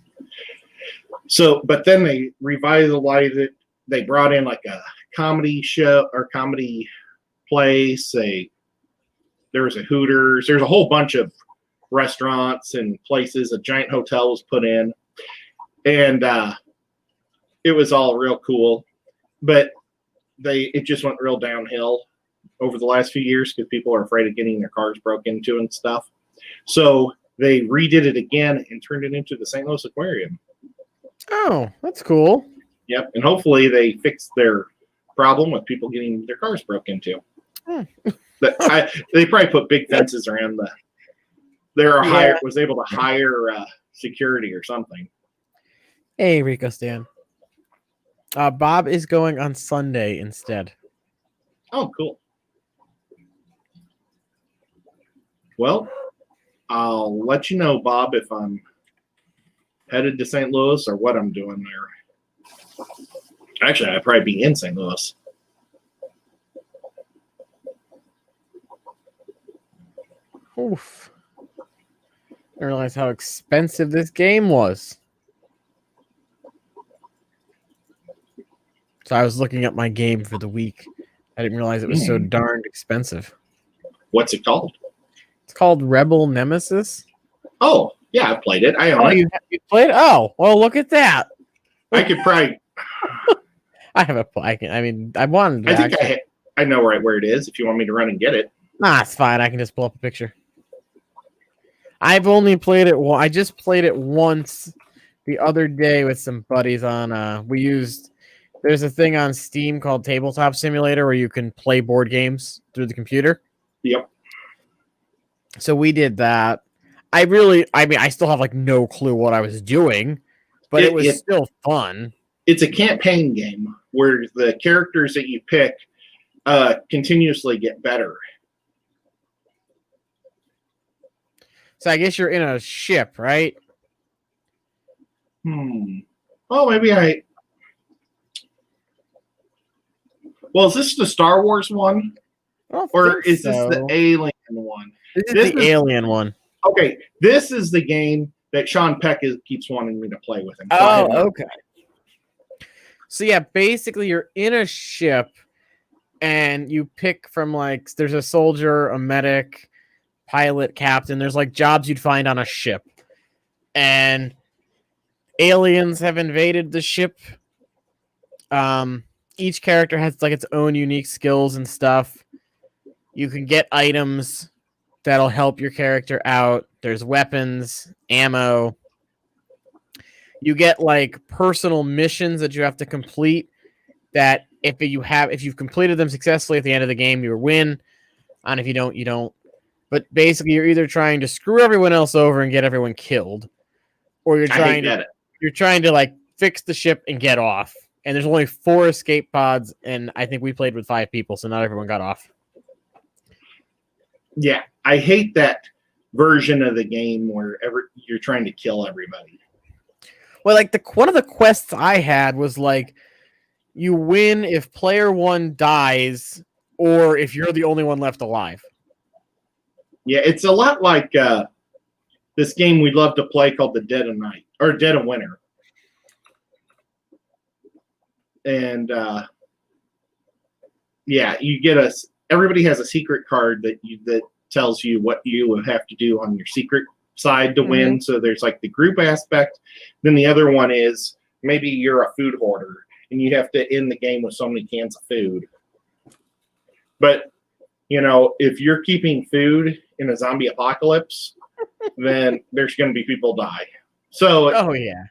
So, but then they revitalized it. They brought in like a comedy show or comedy place. There was a Hooters. There's a whole bunch of restaurants and places. A giant hotel was put in, and it was all real cool. But it just went real downhill over the last few years because people are afraid of getting their cars broken into and stuff. So they redid it again and turned it into the St. Louis Aquarium. Oh, that's cool. Yep, and hopefully they fixed their problem with people getting their cars broken into. They probably put big fences around was able to hire security or something. Hey, Rico Stan. Bob is going on Sunday instead. Oh, cool. Well, I'll let you know, Bob, if I'm headed to St. Louis or what I'm doing there. Actually, I'd probably be in St. Louis. Oof. I didn't realize how expensive this game was. So I was looking at my game for the week. I didn't realize it was so darned expensive. What's it called? It's called Rebel Nemesis. Oh, Yeah, I played it. I Oh, own it. you played? Oh, well, look at that. I could probably. I have a play. I mean, I wanted to I think actually. I know right where it is. If you want me to run and get it. Nah, it's fine. I can just pull up a picture. I've only played it. I just played it once the other day with some buddies on. We used. There's a thing on Steam called Tabletop Simulator where you can play board games through the computer. Yep. So we did that. I mean, I still have like no clue what I was doing, but it was still fun. It's a campaign game where the characters that you pick continuously get better. So I guess you're in a ship, right? Oh, maybe I. Well, is this the Star Wars one? Or is this the Alien one? This is the Alien one. Okay, this is the game that Sean Peck keeps wanting me to play with him. So okay. So yeah, basically you're in a ship and you pick from like, there's a soldier, a medic, pilot, captain. There's like jobs you'd find on a ship. And aliens have invaded the ship. Each character has like its own unique skills and stuff. You can get items that'll help your character out. There's weapons, ammo. You get like personal missions that you have to complete that if you've completed them successfully at the end of the game, you win. And if you don't, you don't. But basically you're either trying to screw everyone else over and get everyone killed, or you're trying to like fix the ship and get off. And there's only 4 escape pods, and I think we played with 5 people, so not everyone got off. Yeah, I hate that version of the game where you're trying to kill everybody. Well, like one of the quests I had was like, you win if player 1 dies, or if you're the only one left alive. Yeah, it's a lot like this game we love to play called the Dead of Night or Dead of Winter. And yeah, you get everybody has a secret card that tells you what you would have to do on your secret side to win. So there's like the group aspect. Then the other one is maybe you're a food hoarder and you have to end the game with so many cans of food. But you know, if you're keeping food in a zombie apocalypse, then there's going to be people die. So oh yeah.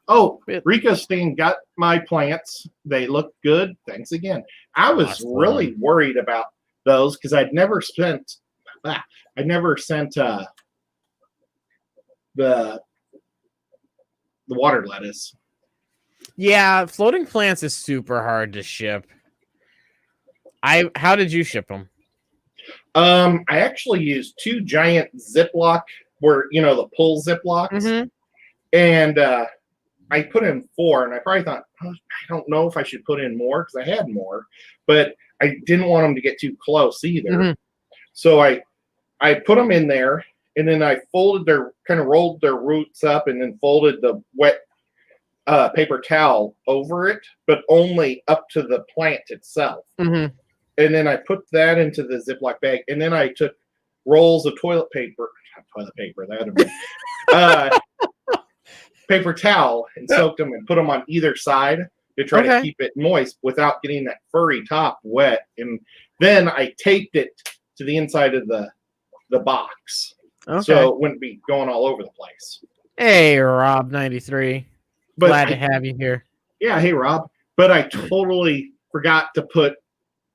Oh, Rico's thing got my plants. They look good. Thanks again. I was really worried about those because I'd never sent the water lettuce. Yeah, floating plants is super hard to ship. How did you ship them? I actually used 2 giant Ziploc, the pull Ziplocs, and I put in 4, and I probably thought, I don't know if I should put in more because I had more, but I didn't want them to get too close either. So I put them in there, and then I rolled their roots up, and then folded the wet paper towel over it, but only up to the plant itself. And then I put that into the Ziploc bag, and then I took rolls of paper towel and soaked them and put them on either side to try to keep it moist without getting that furry top wet. And then I taped it to the inside of the box, so it wouldn't be going all over the place. Hey, Rob 93. Glad to have you here. Yeah, hey Rob. But I totally forgot to put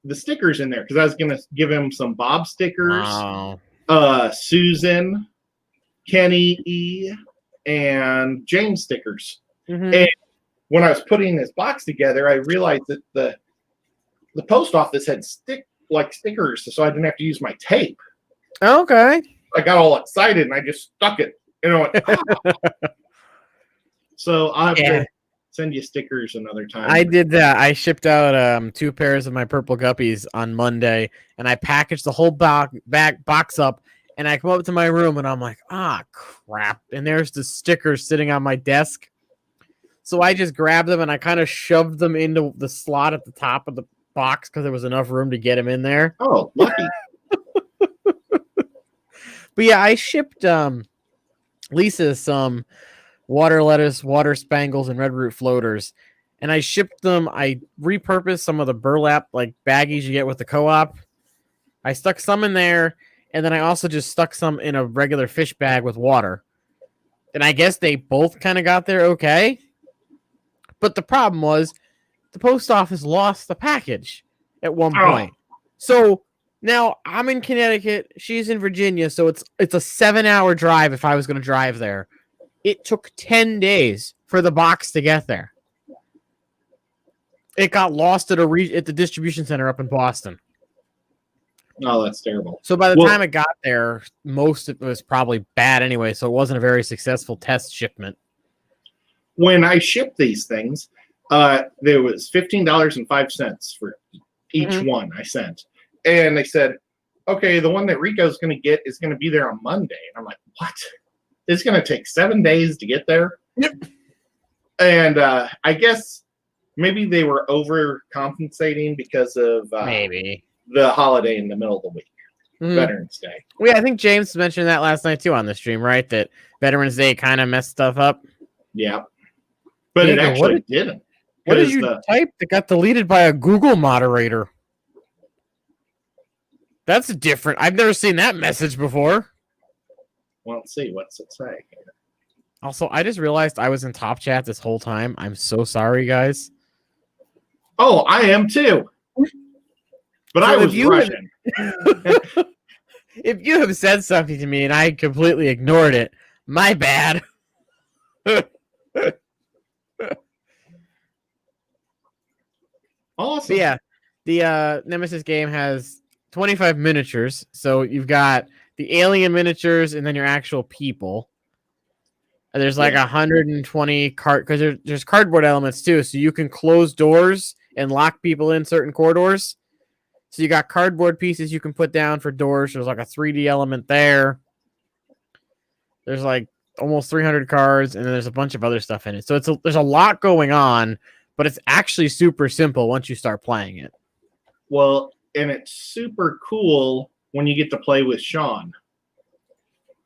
the stickers in there because I was gonna give him some Bob stickers, Susan, Kenny E, and James stickers. And when I was putting this box together, I realized that the post office had stickers, so I didn't have to use my tape. Okay. I got all excited and I just stuck it. So I'll have to send you stickers another time. I did that. I shipped out 2 pairs of my purple guppies on Monday, and I packaged the whole box up. And I come up to my room, and I'm like, crap. And there's the stickers sitting on my desk. So I just grabbed them, and I kind of shoved them into the slot at the top of the box because there was enough room to get them in there. Oh, lucky. But yeah, I shipped Lisa some water lettuce, water spangles, and red root floaters. And I shipped them. I repurposed some of the burlap like baggies you get with the co-op. I stuck some in there, and then I also just stuck some in a regular fish bag with water. And I guess they both kind of got there okay. But the problem was the post office lost the package at one point. So now I'm in Connecticut, she's in Virginia, so it's a 7-hour drive if I was going to drive there. It took 10 days for the box to get there. It got lost at the distribution center up in Boston. Oh, that's terrible. So by the time it got there, most of it was probably bad anyway, so it wasn't a very successful test shipment. When I shipped these things, there was $15.05 for each one I sent. And they said, okay, the one that Rico's going to get is going to be there on Monday. And I'm like, what? It's going to take 7 days to get there? Yep. And I guess maybe they were overcompensating because of maybe the holiday in the middle of the week, Veterans Day. Well, yeah, I think James mentioned that last night too on the stream, right? That Veterans Day kind of messed stuff up. Yeah. But it actually didn't. What did you type that got deleted by a Google moderator? That's different. I've never seen that message before. Well, let's see. What's it say? Also, I just realized I was in top chat this whole time. I'm so sorry, guys. Oh, I am too. But I was rushing. If you have said something to me and I completely ignored it, my bad. Awesome. Yeah, the Nemesis game has 25 miniatures. So you've got the alien miniatures and then your actual people. And there's like 120 because there's cardboard elements too. So you can close doors and lock people in certain corridors. So you got cardboard pieces you can put down for doors. There's like a 3D element there. There's like almost 300 cards, and then there's a bunch of other stuff in it. So there's a lot going on, but it's actually super simple once you start playing it. Well, and it's super cool when you get to play with Sean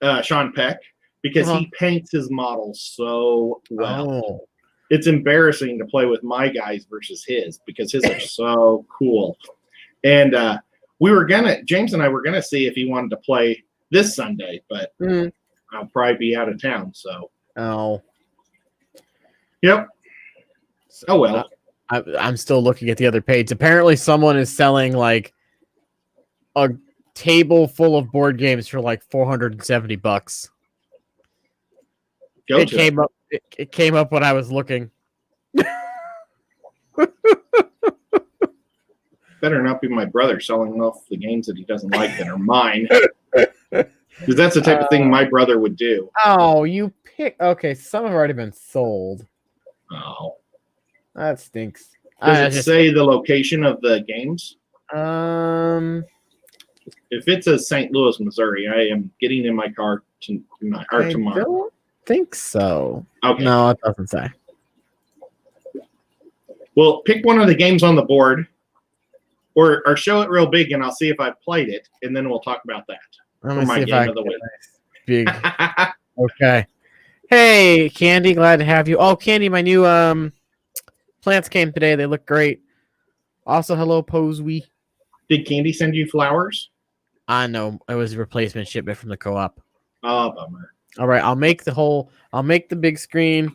Peck, because he paints his models so well. Oh. It's embarrassing to play with my guys versus his, because his are so cool. And James and I were gonna see if he wanted to play this Sunday, but I'll probably be out of town. So. Oh. Yep. Oh well. I'm still looking at the other page. Apparently, someone is selling like a table full of board games for like $470. It came up when I was looking. Better not be my brother selling off the games that he doesn't like that are mine. Because that's the type of thing my brother would do. Oh, you pick. Okay, some have already been sold. Oh. That stinks. Does it say the location of the games? If it says St. Louis, Missouri, I am getting in my car tomorrow. I don't think so. Okay. No, it doesn't say. Well, pick one of the games on the board, or show it real big, and I'll see if I've played it, and then we'll talk about that. Let me see if I can big. Okay. Hey, Candy, glad to have you. Oh, Candy, my new plants came today. They look great. Also, hello, Posey. Did Candy send you flowers? No, it was a replacement shipment from the co-op. Oh, bummer. All right, I'll make the big screen.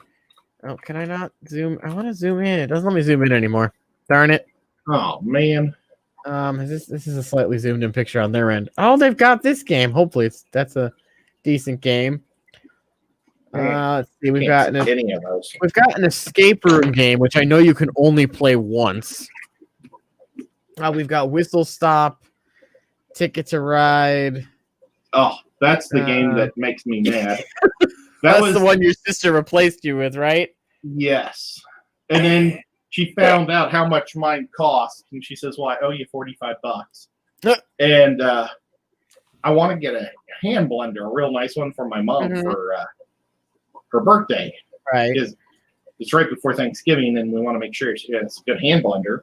Oh, can I not zoom? I want to zoom in. It doesn't let me zoom in anymore. Darn it. Oh, man. This is a slightly zoomed in picture on their end. Oh, they've got this game. Hopefully that's a decent game. Let's see. We've got an escape room game, which I know you can only play once. We've got Whistle Stop, Ticket to Ride. Oh, that's the game that makes me mad. That was the one your sister replaced you with, right? Yes. And then she found out how much mine cost, and she says, "Well, I owe you $45." And I want to get a hand blender, a real nice one for my mom for her birthday. Right. Because it's right before Thanksgiving, and we want to make sure she has a good hand blender.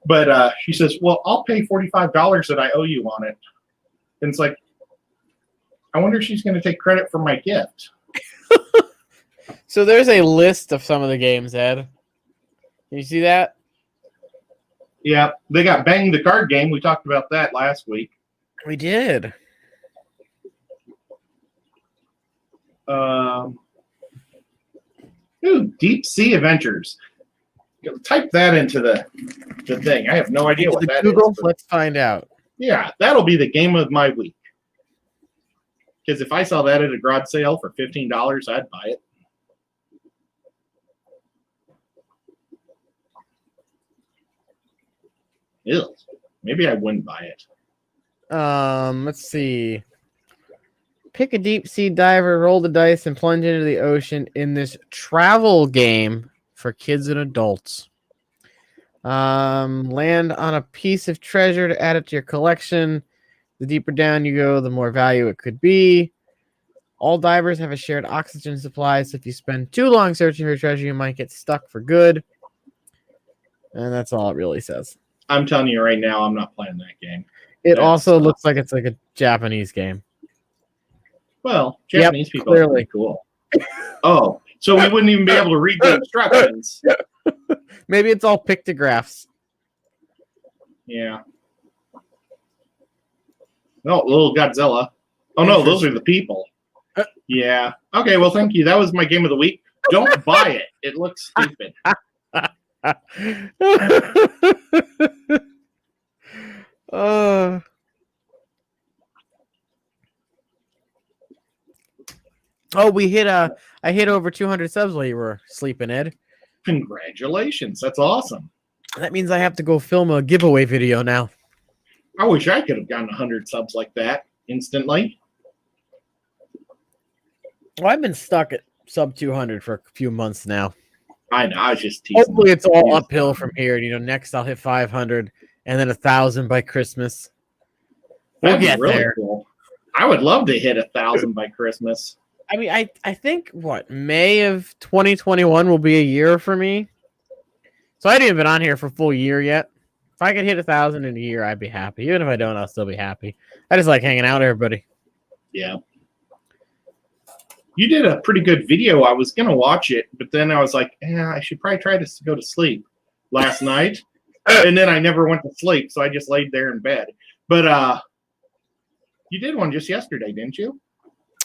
But she says, "Well, I'll pay $45 that I owe you on it." And it's like, I wonder if she's going to take credit for my gift. So there's a list of some of the games, Ed. Can you see that? Yeah, they got Bang the card game. We talked about that last week. We did. Deep Sea Adventures. Type that into the thing. I have no idea what that Google, is. let's find out. Yeah, that'll be the game of my week. Because if I saw that at a garage sale for $15, I'd buy it. Ew. Maybe I wouldn't buy it. Let's see. Pick a deep sea diver, roll the dice, and plunge into the ocean in this travel game for kids and adults. Land on a piece of treasure to add it to your collection. The deeper down you go, the more value it could be. All divers have a shared oxygen supply, so if you spend too long searching for treasure, you might get stuck for good. And that's all it really says. I'm telling you right now, I'm not playing that game. It also looks like it's like a Japanese game. Well, Japanese people are clearly pretty cool. Oh, so we wouldn't even be able to read the instructions. Maybe it's all pictographs. Yeah. No, little Godzilla. Oh, no, those are the people. Yeah. Okay, well, thank you. That was my game of the week. Don't buy it. It looks stupid. I hit over 200 subs while you were sleeping, Ed. Congratulations. That's awesome. That means I have to go film a giveaway video now. I wish I could have gotten 100 subs like that instantly. Well, I've been stuck at sub 200 for a few months now. I know. I was just teasing. Hopefully, it's all uphill from here. Next I'll hit 500 and then 1,000 by Christmas. We'll get really there. Cool. I would love to hit 1,000 by Christmas. I mean, I think May of 2021 will be a year for me. So I haven't even been on here for a full year yet. If I could hit 1,000 in a year, I'd be happy. Even if I don't, I'll still be happy. I just like hanging out with everybody. Yeah. You did a pretty good video. I was going to watch it, but then I was like, I should probably try to go to sleep last night. And then I never went to sleep, so I just laid there in bed. But you did one just yesterday, didn't you?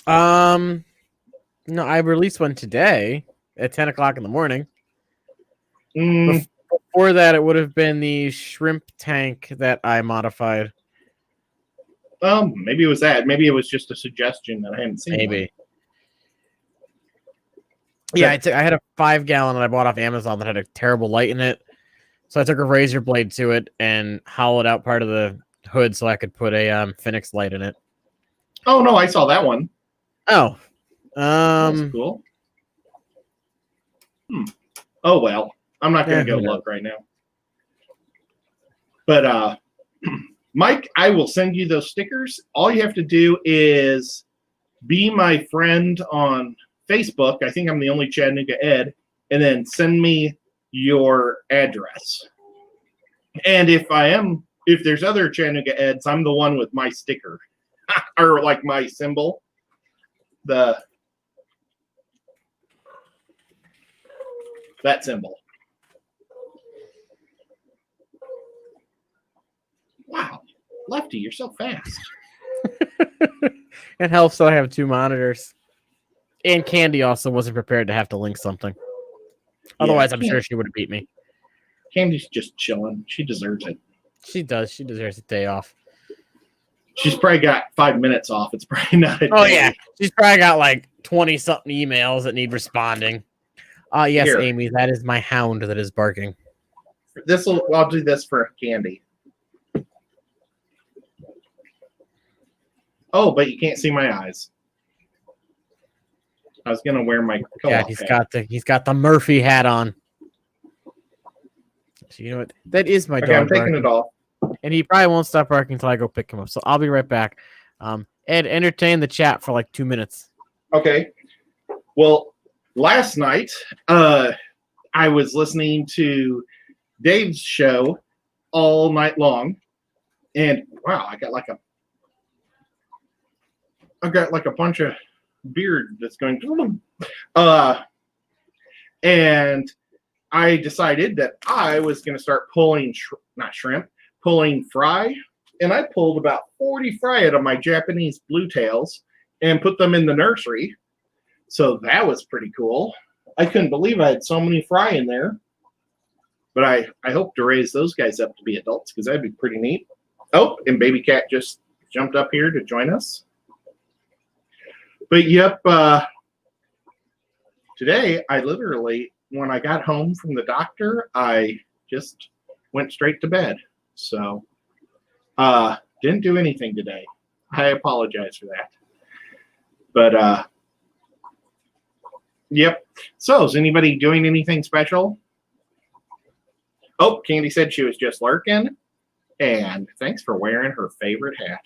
No, I released one today at 10 o'clock in the morning. Before that, it would have been the shrimp tank that I modified. Maybe it was that. Maybe it was just a suggestion that I hadn't seen. Maybe. Yeah, I had a 5-gallon that I bought off Amazon that had a terrible light in it. So I took a razor blade to it and hollowed out part of the hood so I could put a Phoenix light in it. Oh, no, I saw that one. Oh. That's cool. Oh, well. I'm not going to go look right now. But, Mike, I will send you those stickers. All you have to do is be my friend on Facebook. I think I'm the only Chattanooga Ed. And then send me your address. And if there's other Chattanooga Eds, I'm the one with my sticker. Or like my symbol. That symbol. Wow. Lefty, you're so fast. It helps that I have 2 monitors. And Candy also wasn't prepared to have to link something. Otherwise, I'm sure she would have beat me. Candy's just chilling. She deserves it. She does. She deserves a day off. She's probably got 5 minutes off. It's probably not a day. Oh, yeah. She's probably got like 20-something emails that need responding. Yes, here. Amy, that is my hound that is barking. I'll do this for Candy. Oh, but you can't see my eyes. I was gonna wear my co-op he's got the Murphy hat on. So you know what? That is my dog. I'm taking it off. And he probably won't stop barking until I go pick him up. So I'll be right back. Ed, entertain the chat for like 2 minutes. Okay. Well, last night, I was listening to Dave's show all night long. And wow, I got like I've got like a bunch of beard that's going. And I decided that I was going to start pulling, not shrimp, pulling fry. And I pulled about 40 fry out of my Japanese blue tails and put them in the nursery. So that was pretty cool. I couldn't believe I had so many fry in there. But I hope to raise those guys up to be adults because that'd be pretty neat. Oh, and Baby Cat just jumped up here to join us. But yep, today I literally, when I got home from the doctor, I just went straight to bed. So didn't do anything today. I apologize for that. But yep. So is anybody doing anything special? Oh, Candy said she was just lurking. And thanks for wearing her favorite hat.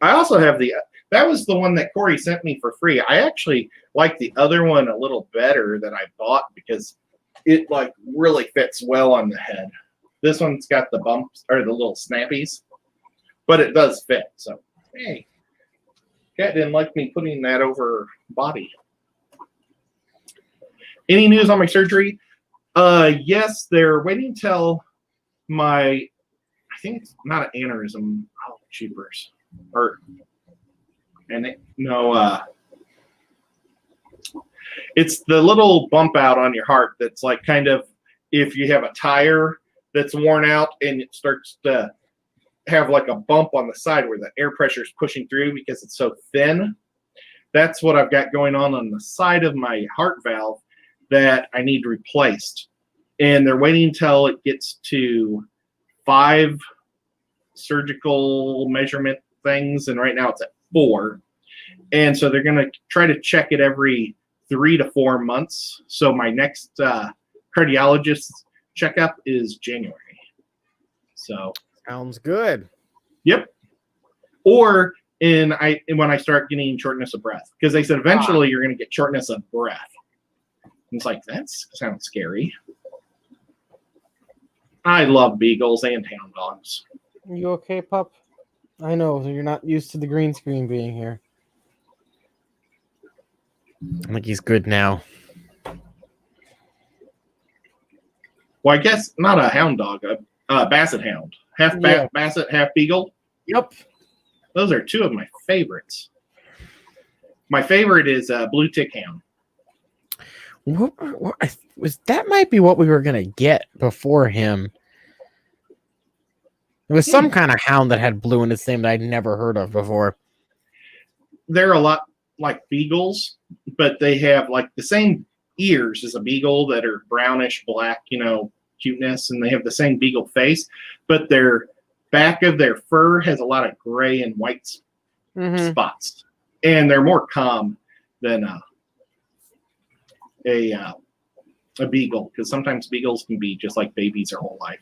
I also have that was the one that Corey sent me for free. I actually like the other one a little better that I bought because it like really fits well on the head. This one's got the bumps or the little snappies, but it does fit. So, hey, Cat didn't like me putting that over her body. Any news on my surgery? Yes, they're waiting till I think it's not an aneurysm. Oh, cheapers. It's the little bump out on your heart that's like kind of if you have a tire that's worn out and it starts to have like a bump on the side where the air pressure is pushing through because it's so thin. That's what I've got going on the side of my heart valve that I need replaced. And they're waiting until it gets to 5 surgical measurement things, and right now it's at 4. And so they're going to try to check it every 3 to 4 months. So my next cardiologist's checkup is January. So sounds good. Yep. Or when I start getting shortness of breath, because they said eventually you're going to get shortness of breath. And it's like, that sounds scary. I love beagles and hound dogs. You okay, pup? I know you're not used to the green screen being here. I think he's good now. Well, I guess not a hound dog, a basset hound. Half basset, half beagle. Yep. Those are 2 of my favorites. My favorite is blue tick hound. What that might be what we were gonna get before him. It was some kind of hound that had blue in its name that I'd never heard of before. They're a lot like beagles, but they have like the same ears as a beagle that are brownish black, cuteness, and they have the same beagle face, but their back of their fur has a lot of gray and white spots, and they're more calm than a beagle, because sometimes beagles can be just like babies their whole life.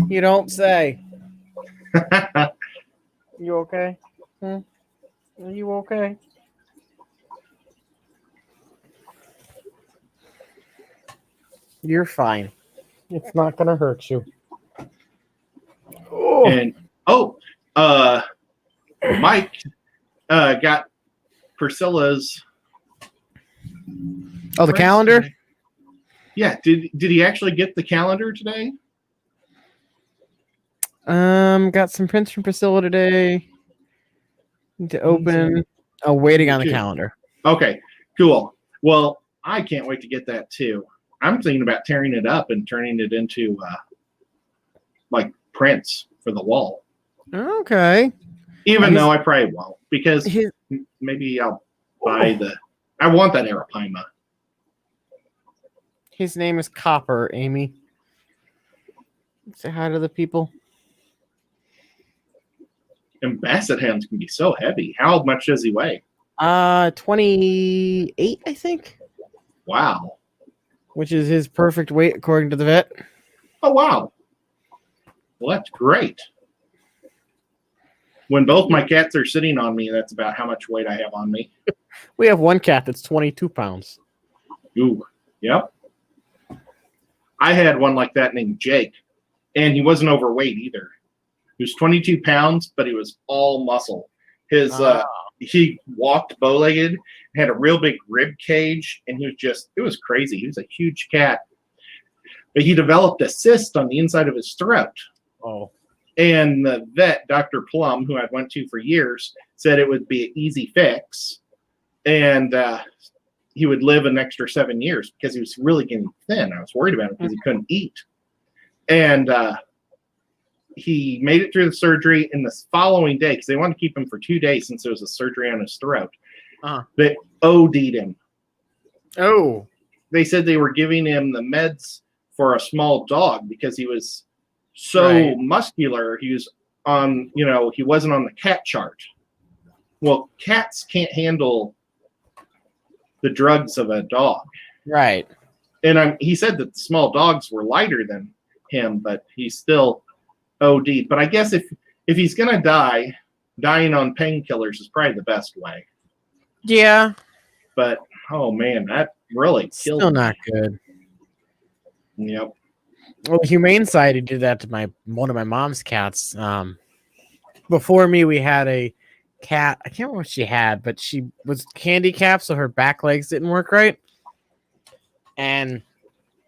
You don't say. You okay? Are you okay? You're fine. It's not gonna hurt you. Oh. And Mike got Priscilla's. Oh, the calendar? Today. Yeah. Did he actually get the calendar today? Got some prints from Priscilla today. Need to open. Oh, waiting on the calendar. Okay, cool. Well, I can't wait to get that too. I'm thinking about tearing it up and turning it into like prints for the wall. Okay. Even though I probably won't, because maybe I'll buy I want that Arapaima. His name is Copper, Amy. Say hi to the people. And basset hounds can be so heavy. How much does he weigh? 28, I think. Wow. Which is his perfect weight according to the vet. Oh, wow. Well, that's great. When both my cats are sitting on me, that's about how much weight I have on me. We have one cat that's 22 pounds. Ooh, yep. I had one like that named Jake, and he wasn't overweight either. He was 22 pounds, but he was all muscle. His he walked bow-legged, had a real big rib cage, and it was crazy. He was a huge cat. But he developed a cyst on the inside of his throat. Oh. And the vet, Dr. Plum, who I went to for years, said it would be an easy fix. And he would live an extra 7 years because he was really getting thin. I was worried about him because he couldn't eat. And he made it through the surgery. And the following day, because they wanted to keep him for 2 days since there was a surgery on his throat, they OD'd him. Oh. They said they were giving him the meds for a small dog because he was so muscular. He was on, he wasn't on the cat chart. Well, cats can't handle the drugs of a dog. Right. And he said that the small dogs were lighter than him, but he's still OD'd. But I guess if he's going to die, dying on painkillers is probably the best way. Yeah. But, oh, man, that really killed Still me. not good. Yep. Well, the Humane Society did that to one of my mom's cats. Before me, we had a cat. I can't remember what she had, but she was handicapped, so her back legs didn't work right. And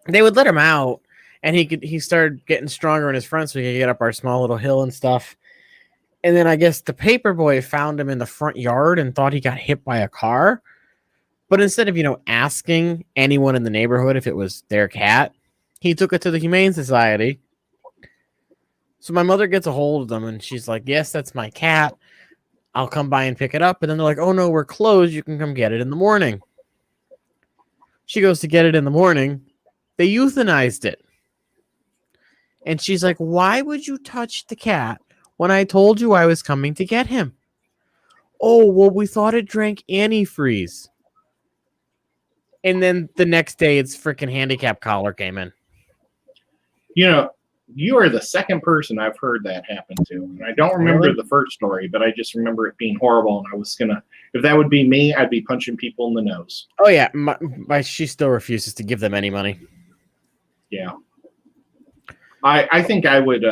they would let him out, and he started getting stronger in his front, so he could get up our small little hill and stuff. And then I guess the paper boy found him in the front yard and thought he got hit by a car. But instead of, asking anyone in the neighborhood if it was their cat, he took it to the Humane Society. So my mother gets a hold of them, and she's like, yes, that's my cat. I'll come by and pick it up. And then they're like, oh, no, we're closed. You can come get it in the morning. She goes to get it in the morning. They euthanized it. And she's like, why would you touch the cat when I told you I was coming to get him? Oh, well, we thought it drank antifreeze. And then the next day, its freaking handicap collar came in. You are the second person I've heard that happen to. And I don't remember the first story, but I just remember it being horrible. And I was if that would be me, I'd be punching people in the nose. Oh, yeah. She still refuses to give them any money. Yeah. I think I would,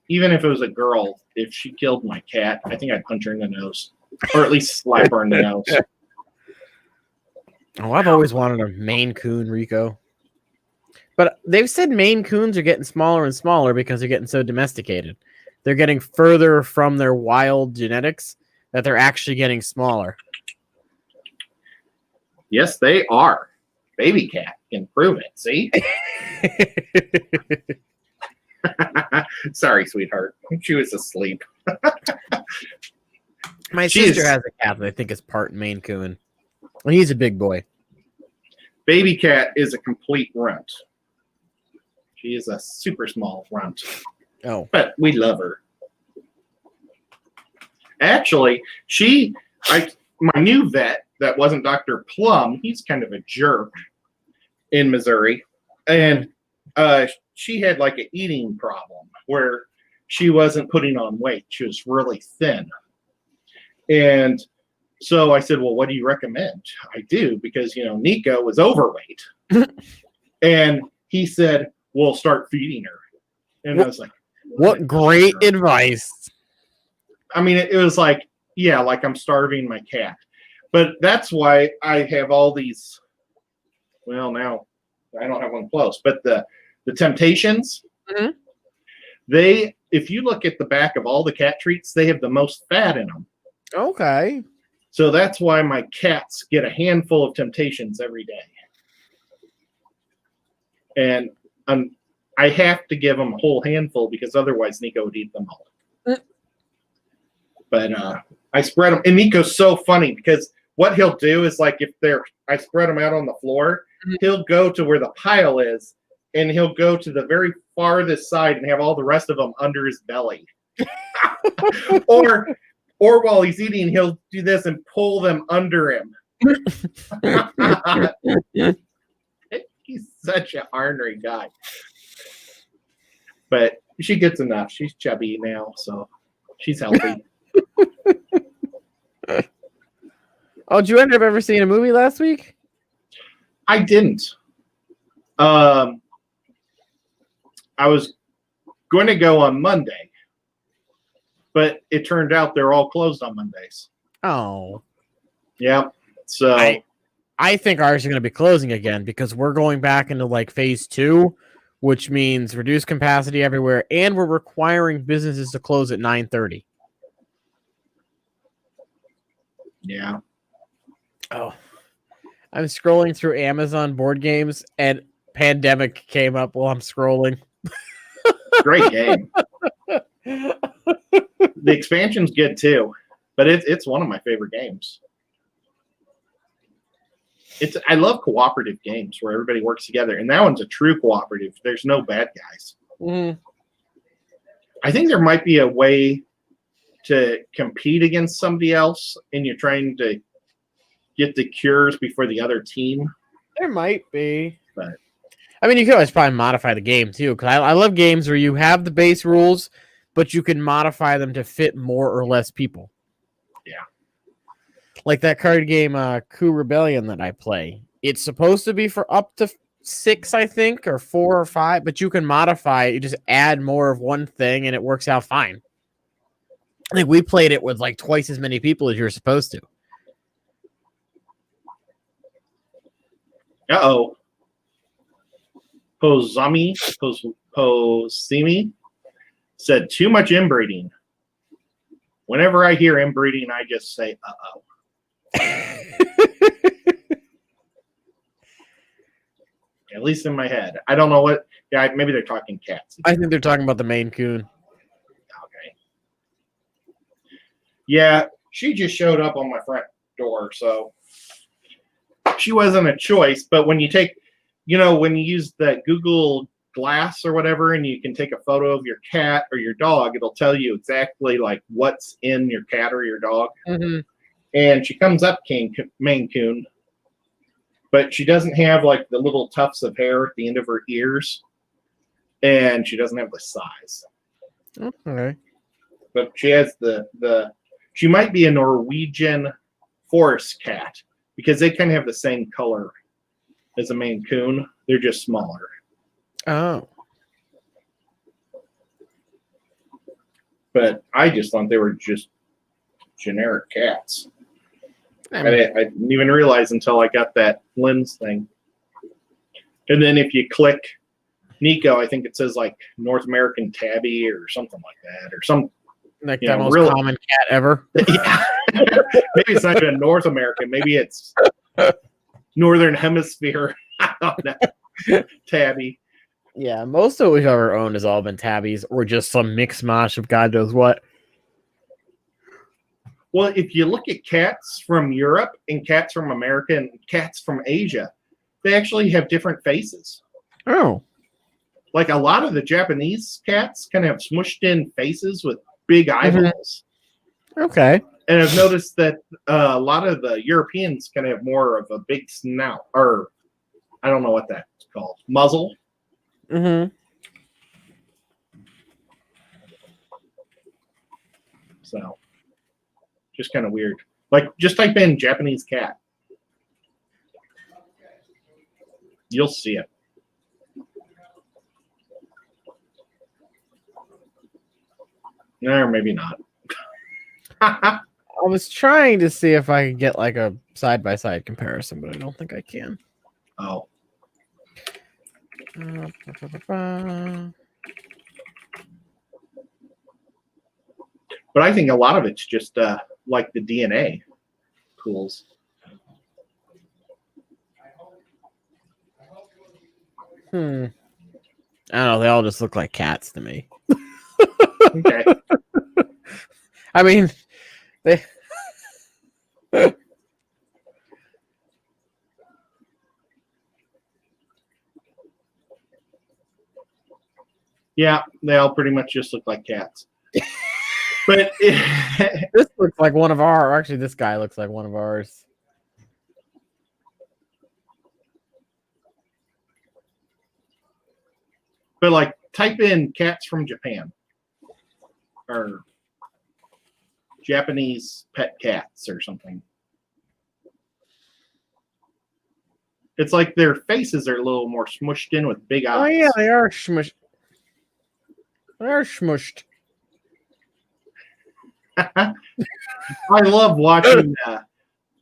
even if it was a girl, if she killed my cat, I think I'd punch her in the nose. Or at least slap her in the nose. Oh, I've always wanted a Maine Coon, Rico. But they've said Maine Coons are getting smaller and smaller because they're getting so domesticated. They're getting further from their wild genetics that they're actually getting smaller. Yes, they are. Baby cat can prove it. See? Sorry, sweetheart. She was asleep. My sister has a cat that I think is part Maine Coon. Well, he's a big boy. Baby cat is a complete runt. She is a super small runt. Oh. But we love her. Actually, my new vet that wasn't Dr. Plum, he's kind of a jerk in Missouri. And she had like an eating problem where she wasn't putting on weight. She was really thin. And so I said, well, what do you recommend I do? Because, Nico was overweight. And he said, well, start feeding her. And I was like, what great advice. I mean, it was like, yeah, like I'm starving my cat. But that's why I have all these, well, now I don't have one close, but the Temptations, if you look at the back of all the cat treats, they have the most fat in them. Okay. So that's why my cats get a handful of Temptations every day. And I have to give them a whole handful because otherwise Nico would eat them all. But I spread them. And Nico's so funny because what he'll do is like I spread them out on the floor, he'll go to where the pile is and he'll go to the very farthest side and have all the rest of them under his belly. Or while he's eating, he'll do this and pull them under him. He's such a ornery guy. But she gets enough. She's chubby now, so she's healthy. Oh, did you end up ever seeing a movie last week? I didn't. I was going to go on Monday, but it turned out they're all closed on Mondays. Oh. Yep. So I think ours are going to be closing again because we're going back into like phase 2, which means reduced capacity everywhere, and we're requiring businesses to close at 9:30. yeah. Oh. I'm scrolling through Amazon board games and Pandemic came up while I'm scrolling. Great game. The expansion's good too, but it's one of my favorite games. I love cooperative games where everybody works together, and that one's a true cooperative. There's no bad guys. Mm. I think there might be a way to compete against somebody else, and you're trying to get the cures before the other team. There might be. But I mean, you could always probably modify the game too, because I love games where you have the base rules, but you can modify them to fit more or less people. Yeah. Like that card game, Coup Rebellion that I play. It's supposed to be for up to 6, I think, or 4 or 5, but you can modify it. You just add more of one thing, and it works out fine. I think we played it with like twice as many people as you're supposed to. Uh-oh. Posimi said too much inbreeding. Whenever I hear inbreeding, I just say, uh-oh. At least in my head. I don't know what. Yeah, maybe they're talking cats. I think they're talking about the Maine Coon. Okay. Yeah, she just showed up on my front door, so she wasn't a choice. But when you take, when you use the Google Glass or whatever, and you can take a photo of your cat or your dog, it'll tell you exactly like what's in your cat or your dog. Mm-hmm. And she comes up Maine Coon, but she doesn't have like the little tufts of hair at the end of her ears, and she doesn't have the size. Okay. But she has she might be a Norwegian forest cat because they kind of have the same color as a Maine Coon. They're just smaller. Oh. But I just thought they were just generic cats. I didn't even realize until I got that lens thing. And then if you click Nico, I think it says like North American Tabby or something like that, or some like the most common cat ever. Yeah. Maybe it's not even North American. Maybe it's Northern Hemisphere. I don't know. Tabby. Yeah, most of what we've ever owned has all been tabbies or just some mix mash of God knows what. Well, if you look at cats from Europe and cats from America and cats from Asia, they actually have different faces. Oh. Like a lot of the Japanese cats kind of have smushed in faces with big eyeballs. Mm-hmm. Okay. And I've noticed that a lot of the Europeans kind of have more of a big snout, or I don't know what that's called, muzzle. Mm-hmm. So, just kind of weird. Like, just type in Japanese cat. You'll see it. Or maybe not. I was trying to see if I could get like a side-by-side comparison, but I don't think I can. Oh. But I think a lot of it's just like the DNA pools. I don't know. They all just look like cats to me. Okay. I mean, they. Yeah, they all pretty much just look like cats. But this looks like one of our. Actually, this guy looks like one of ours. But like, type in cats from Japan or Japanese pet cats or something. It's like their faces are a little more smushed in with big eyes. Oh yeah, they are smushed. They are smushed. I love watching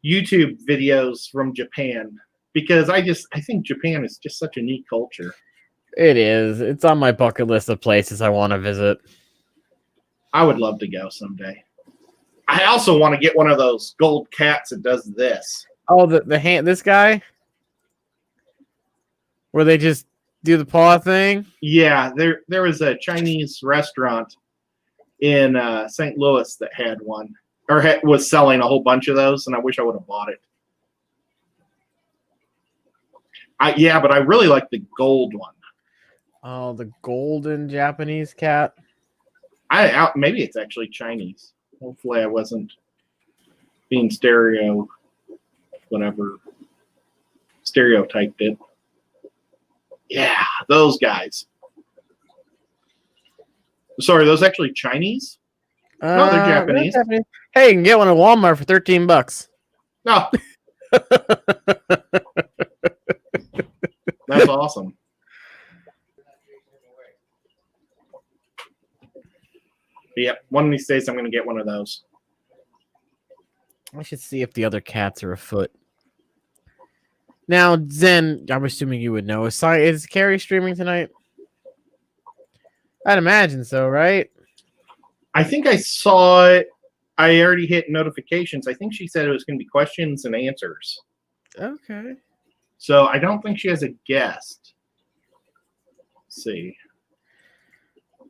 YouTube videos from Japan because I think Japan is just such a neat culture. It is. It's on my bucket list of places I want to visit. I would love to go someday. I also want to get one of those gold cats that does this. Oh, the hand. This guy, where they just do the paw thing. Yeah, there was a Chinese restaurant in St. Louis that had one, or was selling a whole bunch of those, and I wish I would have bought it. But I really like the gold one. Oh, the golden Japanese cat. Maybe it's actually Chinese. Hopefully, I wasn't being stereotyped it. Yeah, those guys. Sorry, those actually Chinese? No, they're Japanese. Hey, you can get one at Walmart for $13. No. That's awesome. But yeah, one of these days I'm going to get one of those. I should see if the other cats are afoot. Now, Zen, I'm assuming you would know. Is Carrie streaming tonight? I'd imagine so, right? I think I saw it. I already hit notifications. I think she said it was going to be questions and answers. Okay. So I don't think she has a guest. Let's see.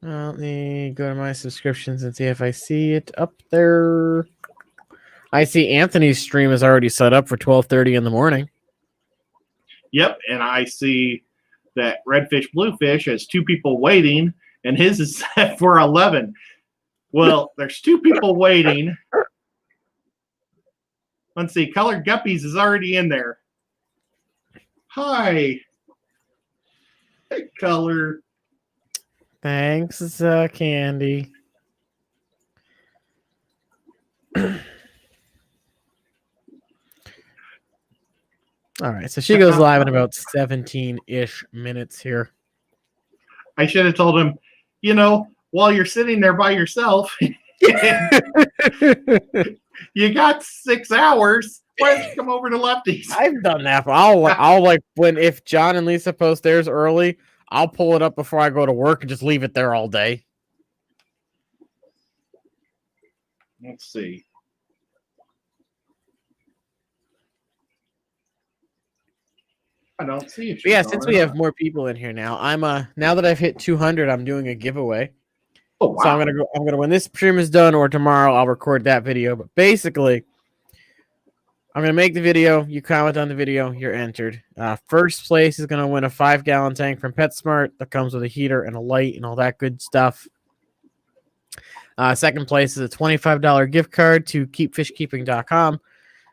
Let me go to my subscriptions and see if I see it up there. I see Anthony's stream is already set up for 12:30 in the morning. Yep, and I see that Redfish Bluefish has 2 people waiting, and his is set for 11. Well, there's 2 people waiting. Let's see, Colored Guppies is already in there. Hi. Hey, Color. Thanks, Candy. All right, so she goes live in about 17-ish minutes here. I should have told him, while you're sitting there by yourself, you got 6 hours. Why don't you come over to Lefty's? I've done that. But I'll if John and Lisa post theirs early, I'll pull it up before I go to work and just leave it there all day. Let's see. I don't see it. Yeah, since we have more people in here now, I'm now that I've hit 200, I'm doing a giveaway. Oh, wow. So I'm gonna when this stream is done or tomorrow, I'll record that video. But basically, I'm gonna make the video. You comment on the video, you're entered. First place is gonna win a 5-gallon tank from PetSmart that comes with a heater and a light and all that good stuff. Second place is a $25 gift card to keepfishkeeping.com,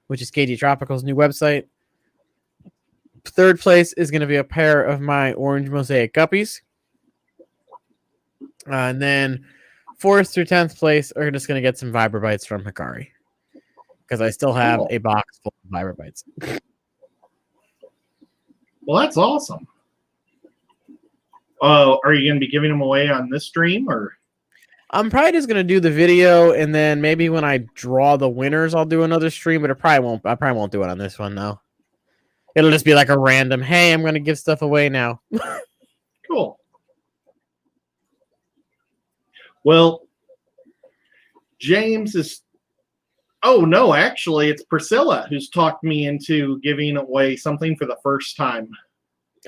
which is KG Tropical's new website. Third place is going to be a pair of my orange mosaic guppies. And then 4th through 10th place are just going to get some Vibrobites from Hikari. Because I still have a box full of Vibrobites. Well, that's awesome. Are you going to be giving them away on this stream, or? I'm probably just going to do the video, and then maybe when I draw the winners, I'll do another stream, but I probably won't do it on this one, though. It'll just be like a random, hey, I'm going to give stuff away now. Cool. Well, James is... Oh, no, actually, it's Priscilla who's talked me into giving away something for the first time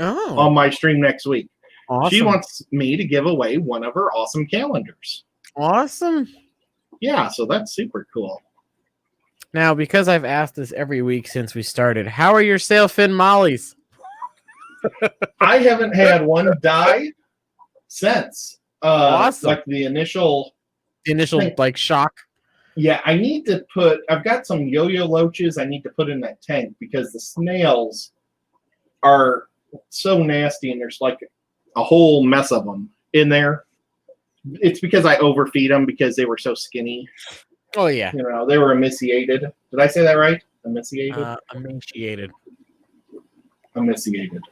on my stream next week. Awesome. She wants me to give away one of her awesome calendars. Awesome. Yeah, so that's super cool. Now, because I've asked this every week since we started, how are your sailfin mollies? I haven't had one die since. Awesome. Like the initial like shock. Yeah, I need to I've got some yo-yo loaches I need to put in that tank because the snails are so nasty and there's like a whole mess of them in there. It's because I overfeed them because they were so skinny. Oh, yeah. They were emaciated. Did I say that right? Emaciated? Emaciated. Emaciated.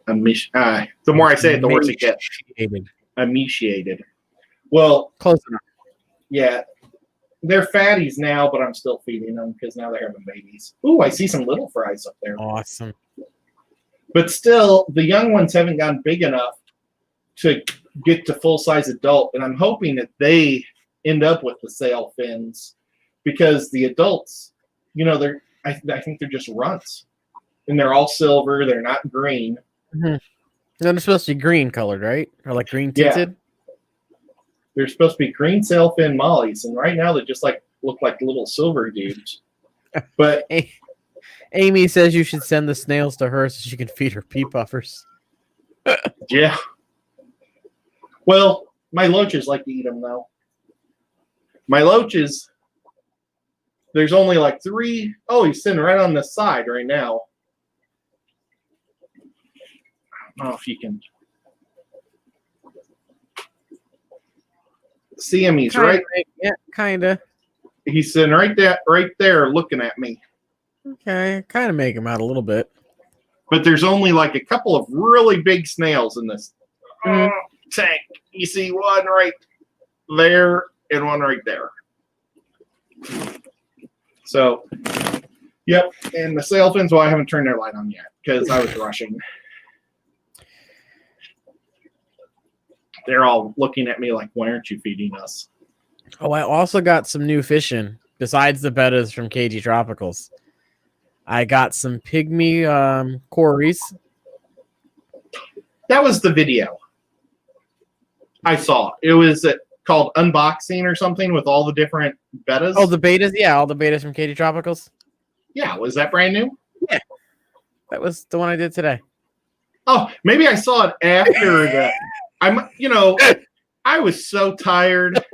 The more I say it, the worse it gets. Emaciated. Well, close enough. Yeah. they're fatties now, but I'm still feeding them because now they're having babies. Ooh, I see some little fries up there. Awesome. But still, the young ones haven't gotten big enough to get to full-size adult, and I'm hoping that they end up with the sail fins because the adults, I think they're just runts, and they're all silver. They're not green. Mm-hmm. They're supposed to be green colored, right? Or like green tinted? Yeah. They're supposed to be green sail fin mollies, and right now they just look like little silver dudes. But Amy says you should send the snails to her so she can feed her pea puffers. Yeah. Well, my loaches like to eat them, though. My loaches, there's only like 3. Oh, he's sitting right on the side right now. I don't know if you can see him. He's kinda, right. Yeah, kind of. He's sitting right there looking at me. Okay, kind of make him out a little bit. But there's only like a couple of really big snails in this tank. You see one right there and one right there. So, yep. And the sail fins, well, I haven't turned their light on yet because I was rushing. They're all looking at me like, why aren't you feeding us? Oh, I also got some new fish in besides the bettas from KG Tropicals. I got some pygmy cories. That was the video I saw. It was called Unboxing or something with all the different bettas. Oh, the betas? Yeah, all the betas from KG Tropicals. Yeah, was that brand new? Yeah. That was the one I did today. Oh, maybe I saw it after the... I was so tired.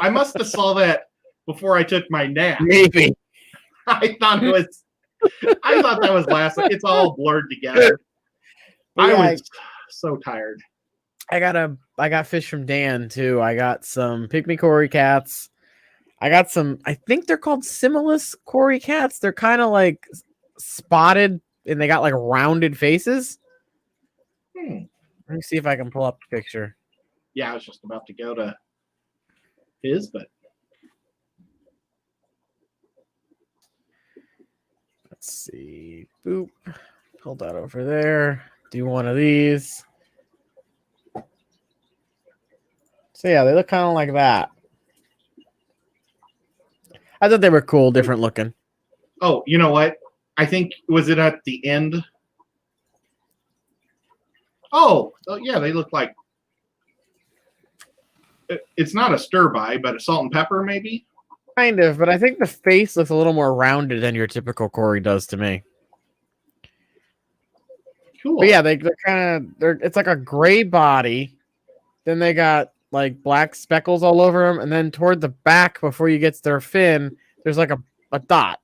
I must have saw that before I took my nap. Maybe. I thought that was last night. It's all blurred together. I was so tired. I got fish from Dan too. I got some pygmy cory cats. I got some, I think they're called Similus cory cats. They're kind of like spotted and they got like rounded faces. Let me see if I can pull up the picture. Yeah, I was just about to go to his, but let's see. Boop. Hold that over there. Do one of these. So yeah, they look kind of like that. I thought they were cool, different looking. Oh, you know what? I think, was it at the end? Oh yeah, they look like, it's not a stir-by, but a salt and pepper maybe? Kind of, but I think the face looks a little more rounded than your typical cory does to me. Cool. But yeah, it's like a gray body. Then they got like black speckles all over them, and then toward the back before you get to their fin, there's like a dot.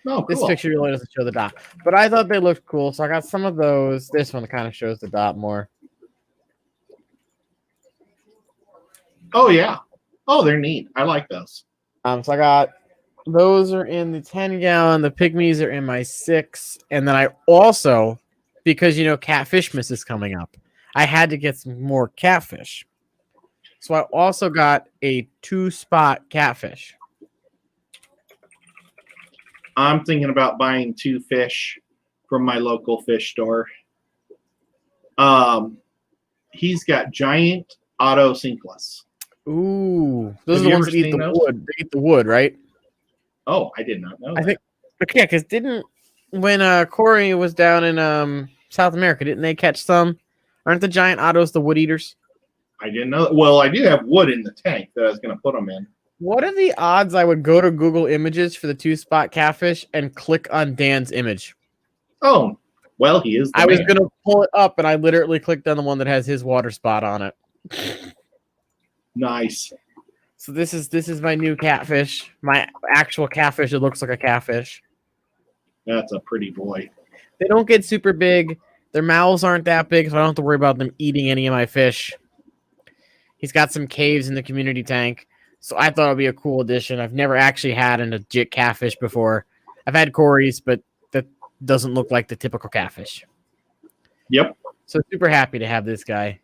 Oh, cool. This picture really doesn't show the dot, but I thought they looked cool, so I got some of those. This one kind of shows the dot more. Oh yeah. Oh, they're neat. I like those. So I got those are in the 10-gallon. The pygmies are in my 6, and then I also, because Catfishmas is coming up, I had to get some more catfish. So I also got a 2-spot catfish. I'm thinking about buying 2 fish from my local fish store. He's got giant auto sinkless. Ooh, those are the ones that eat the wood. They eat the wood, right? Oh, I did not know that. I think, yeah, because when Corey was down in South America, didn't they catch some? Aren't the giant autos the wood eaters? I didn't know. Well, I do have wood in the tank that I was going to put them in. What are the odds I would go to Google Images for the 2-spot catfish and click on Dan's image? Oh, well, he is the I was man. going to pull it up, and I literally clicked on the one that has his water spot on it. Nice. So this is my new catfish. My actual catfish. It looks like a catfish. That's a pretty boy. They don't get super big. Their mouths aren't that big, so I don't have to worry about them eating any of my fish. He's got some caves in the community tank, so I thought it would be a cool addition. I've never actually had a legit catfish before. I've had cories, but that doesn't look like the typical catfish. Yep. So super happy to have this guy.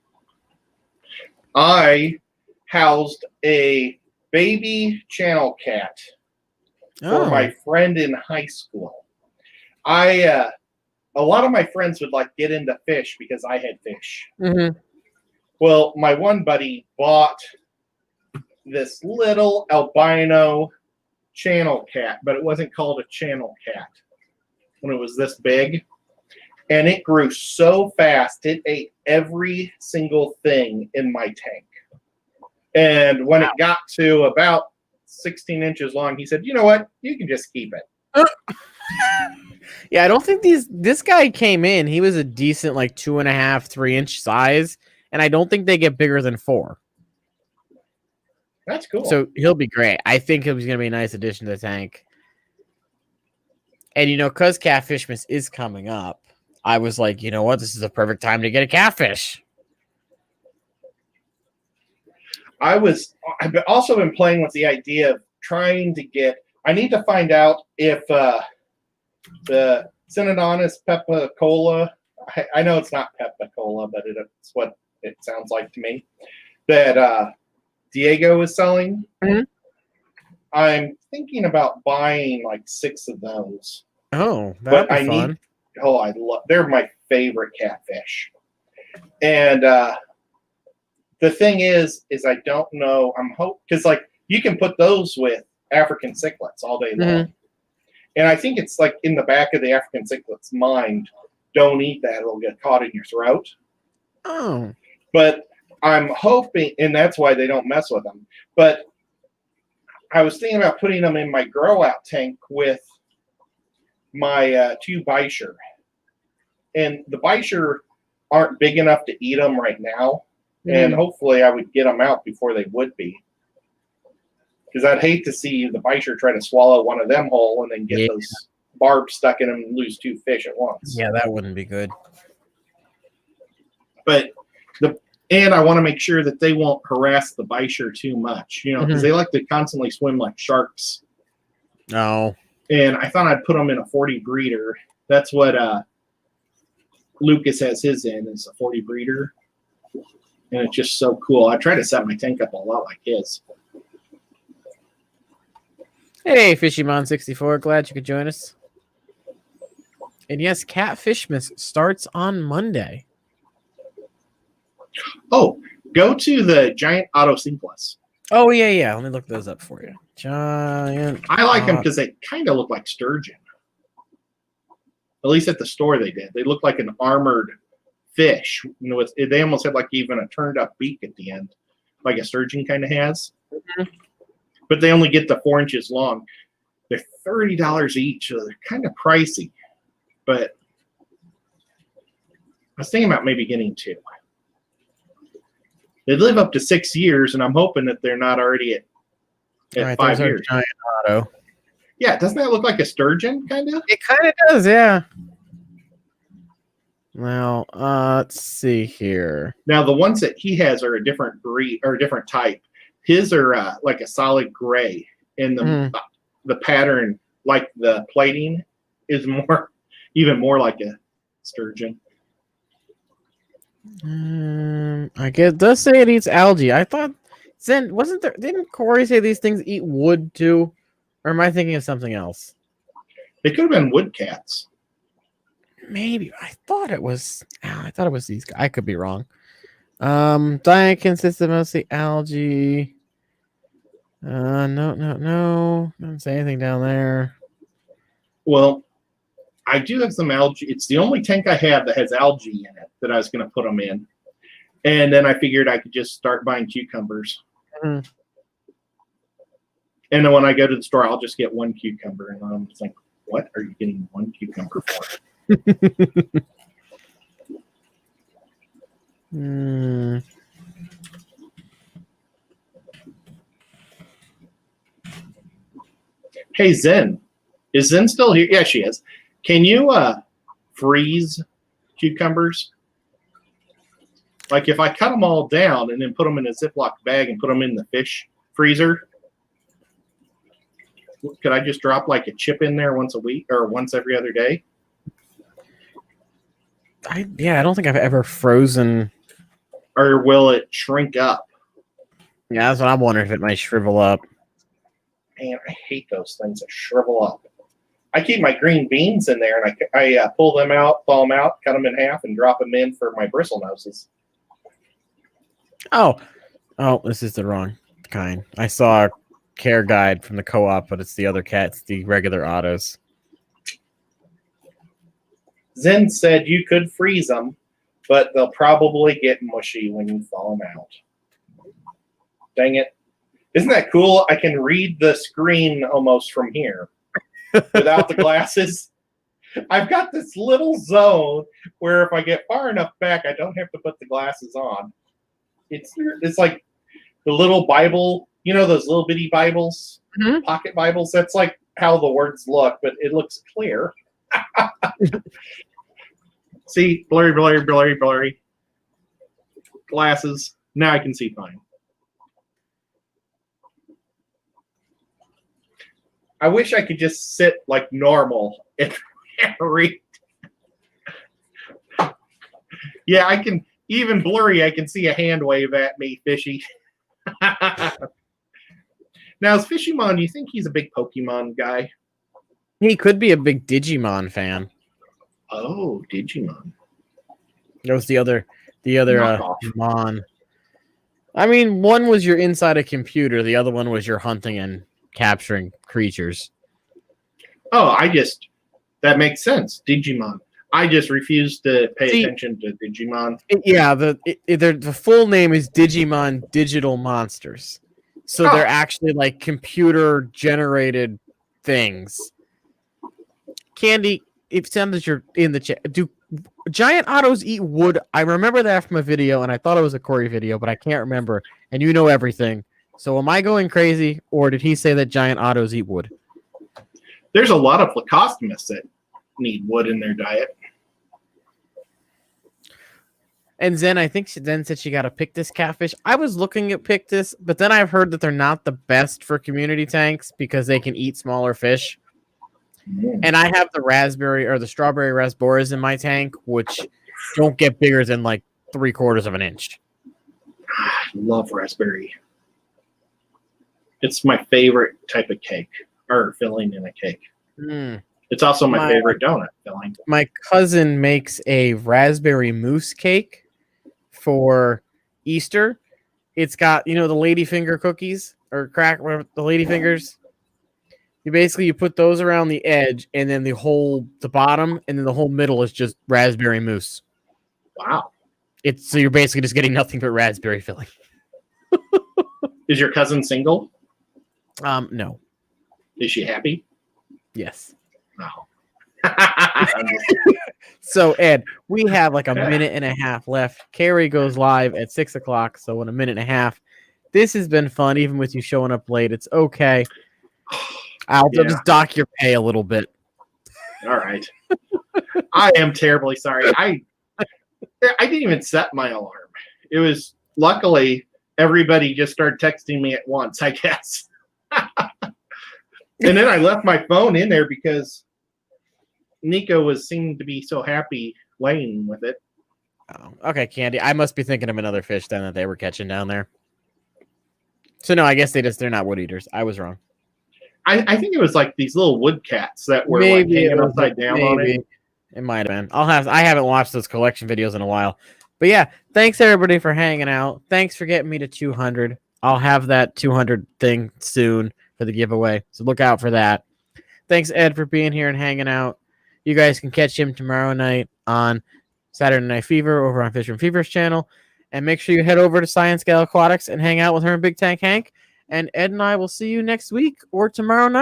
I housed a baby channel cat for Oh. my friend in high school. A lot of my friends would like get into fish because I had fish. Mm-hmm. Well, my one buddy bought this little albino channel cat, but it wasn't called a channel cat when it was this big. And it grew so fast, it ate every single thing in my tank. And when it got to about 16 inches long, he said, "You know what? You can just keep it." Yeah, I don't think this guy came in. He was a decent like 2.5, 3-inch size, and I don't think they get bigger than 4. That's cool. So he'll be great. I think he's gonna be a nice addition to the tank. And because Catfishmas is coming up, I was like, you know what? This is a perfect time to get a catfish. I've also been playing with the idea of trying to get. I need to find out if the Synodontis pepicola. I know it's not pepicola, but it's what it sounds like to me. That Diego is selling. Mm-hmm. I'm thinking about buying like 6 of those. Oh, that'd be fun. They're my favorite catfish. And the thing is I don't know. Because like you can put those with African cichlids all day long. Mm-hmm. And I think it's like in the back of the African cichlid's mind, don't eat that, it'll get caught in your throat. Oh. But I'm hoping, and that's why they don't mess with them. But I was thinking about putting them in my grow out tank with my 2 Bisher. And the Bisher aren't big enough to eat them right now. Mm-hmm. And hopefully I would get them out before they would be. Because I'd hate to see the Bisher try to swallow one of them whole and then get those barbs stuck in them and lose 2 fish at once. Yeah, that wouldn't be good. But I want to make sure that they won't harass the Bisher too much, because they like to constantly swim like sharks. Oh. And I thought I'd put them in a 40 breeder. That's what Lucas has his in, is a 40 breeder. And it's just so cool. I try to set my tank up a lot like his. Hey, Fishymon64, glad you could join us. And yes, Catfishmas starts on Monday. Oh, go to the Giant Autocinquas. Oh, yeah. Let me look those up for you. Giant. I like them because they kind of look like sturgeon. At least at the store they did. They look like an armored fish. They almost had like even a turned up beak at the end, like a sturgeon kind of has. Mm-hmm. But they only get to 4 inches long. They're $30 each, so they're kind of pricey. But I was thinking about maybe getting 2. They live up to 6 years, and I'm hoping that they're not already at 5 years. Giant Auto. Yeah, doesn't that look like a sturgeon, kind of? It kind of does, yeah. Well, let's see here. Now, the ones that he has are a different breed or a different type. His are like a solid gray, and the pattern, like the plating, is even more like a sturgeon. I guess it does say it eats algae. I thought wasn't there? Didn't Corey say these things eat wood too? Or am I thinking of something else? They could have been wood cats. Maybe. I thought it was these guys. I could be wrong. Diet consists of mostly algae. No. Doesn't say anything down there. Well, I do have some algae. It's the only tank I have that has algae in it that I was going to put them in. And then I figured I could just start buying cucumbers. Mm-hmm. And then when I go to the store, I'll just get 1 cucumber. And I'm just like, what are you getting 1 cucumber for? Hey, Zen. Is Zen still here? Yeah, she is. Can you freeze cucumbers? Like if I cut them all down and then put them in a Ziploc bag and put them in the fish freezer, could I just drop like a chip in there once a week or once every other day? I don't think I've ever frozen. Or will it shrink up? Yeah, that's what I'm wondering if it might shrivel up. Man, I hate those things that shrivel up. I keep my green beans in there, and I pull them out, thaw them out, cut them in half, and drop them in for my bristle noses. Oh, this is the wrong kind. I saw a care guide from the co-op, but it's the other cats, the regular autos. Zen said you could freeze them, but they'll probably get mushy when you thaw them out. Dang it. Isn't that cool? I can read the screen almost from here without the glasses. I've got this little zone where if I get far enough back, I don't have to put the glasses on. It's like the little Bible, you know, those little bitty Bibles, pocket Bibles. That's like how the words look, but it looks clear. See, blurry, blurry, blurry, blurry. Glasses. Now I can see fine. I wish I could just sit like normal and read. Yeah, I can. Even blurry, I can see a hand wave at me, Fishy. Now, is Fishymon, do you think he's a big Pokemon guy? He could be a big Digimon fan. Oh, Digimon. That was the other Mon. I mean, one was you're inside a computer. The other one was you're hunting and capturing creatures. Oh, that makes sense. Digimon. I just refuse to pay attention to Digimon. Yeah, the full name is Digimon Digital Monsters. So they're actually like computer generated things. Candy, it sounds that you're in the chat. Do giant autos eat wood? I remember that from a video, and I thought it was a Corey video, but I can't remember. And you know everything. So am I going crazy, or did he say that giant autos eat wood? There's a lot of Plecostomus that need wood in their diet. And Zen, I think Zen said she got a Pictus catfish. I was looking at Pictus, but then I've heard that they're not the best for community tanks because they can eat smaller fish. And I have the strawberry raspberries in my tank, which don't get bigger than like 3/4 of an inch. I love raspberry. It's my favorite type of cake or filling in a cake. It's also my favorite donut filling. My cousin makes a raspberry mousse cake for Easter. It's got, the ladyfinger cookies or whatever, the ladyfingers. You put those around the edge, and then the bottom, and then the whole middle is just raspberry mousse. Wow. So you're basically just getting nothing but raspberry filling. Is your cousin single? No. Is she happy? Yes. No. So, Ed, we have like a minute and a half left. Carrie goes live at 6 o'clock, so in a minute and a half. This has been fun, even with you showing up late. It's okay. I'll just dock your pay a little bit. All right. I am terribly sorry. I didn't even set my alarm. It was luckily everybody just started texting me at once, I guess. And then I left my phone in there because Nico seemed to be so happy laying with it. Oh, okay, Candy. I must be thinking of another fish then that they were catching down there. So no, I guess they're not wood eaters. I was wrong. I think it was like these little wood cats that were like hanging upside down on it. It might have been. I haven't watched those collection videos in a while. But yeah, thanks everybody for hanging out. Thanks for getting me to 200. I'll have that 200 thing soon for the giveaway. So look out for that. Thanks, Ed, for being here and hanging out. You guys can catch him tomorrow night on Saturday Night Fever over on Fisher and Fever's channel. And make sure you head over to Science Scale Aquatics and hang out with her and Big Tank Hank. And Ed and I will see you next week or tomorrow night.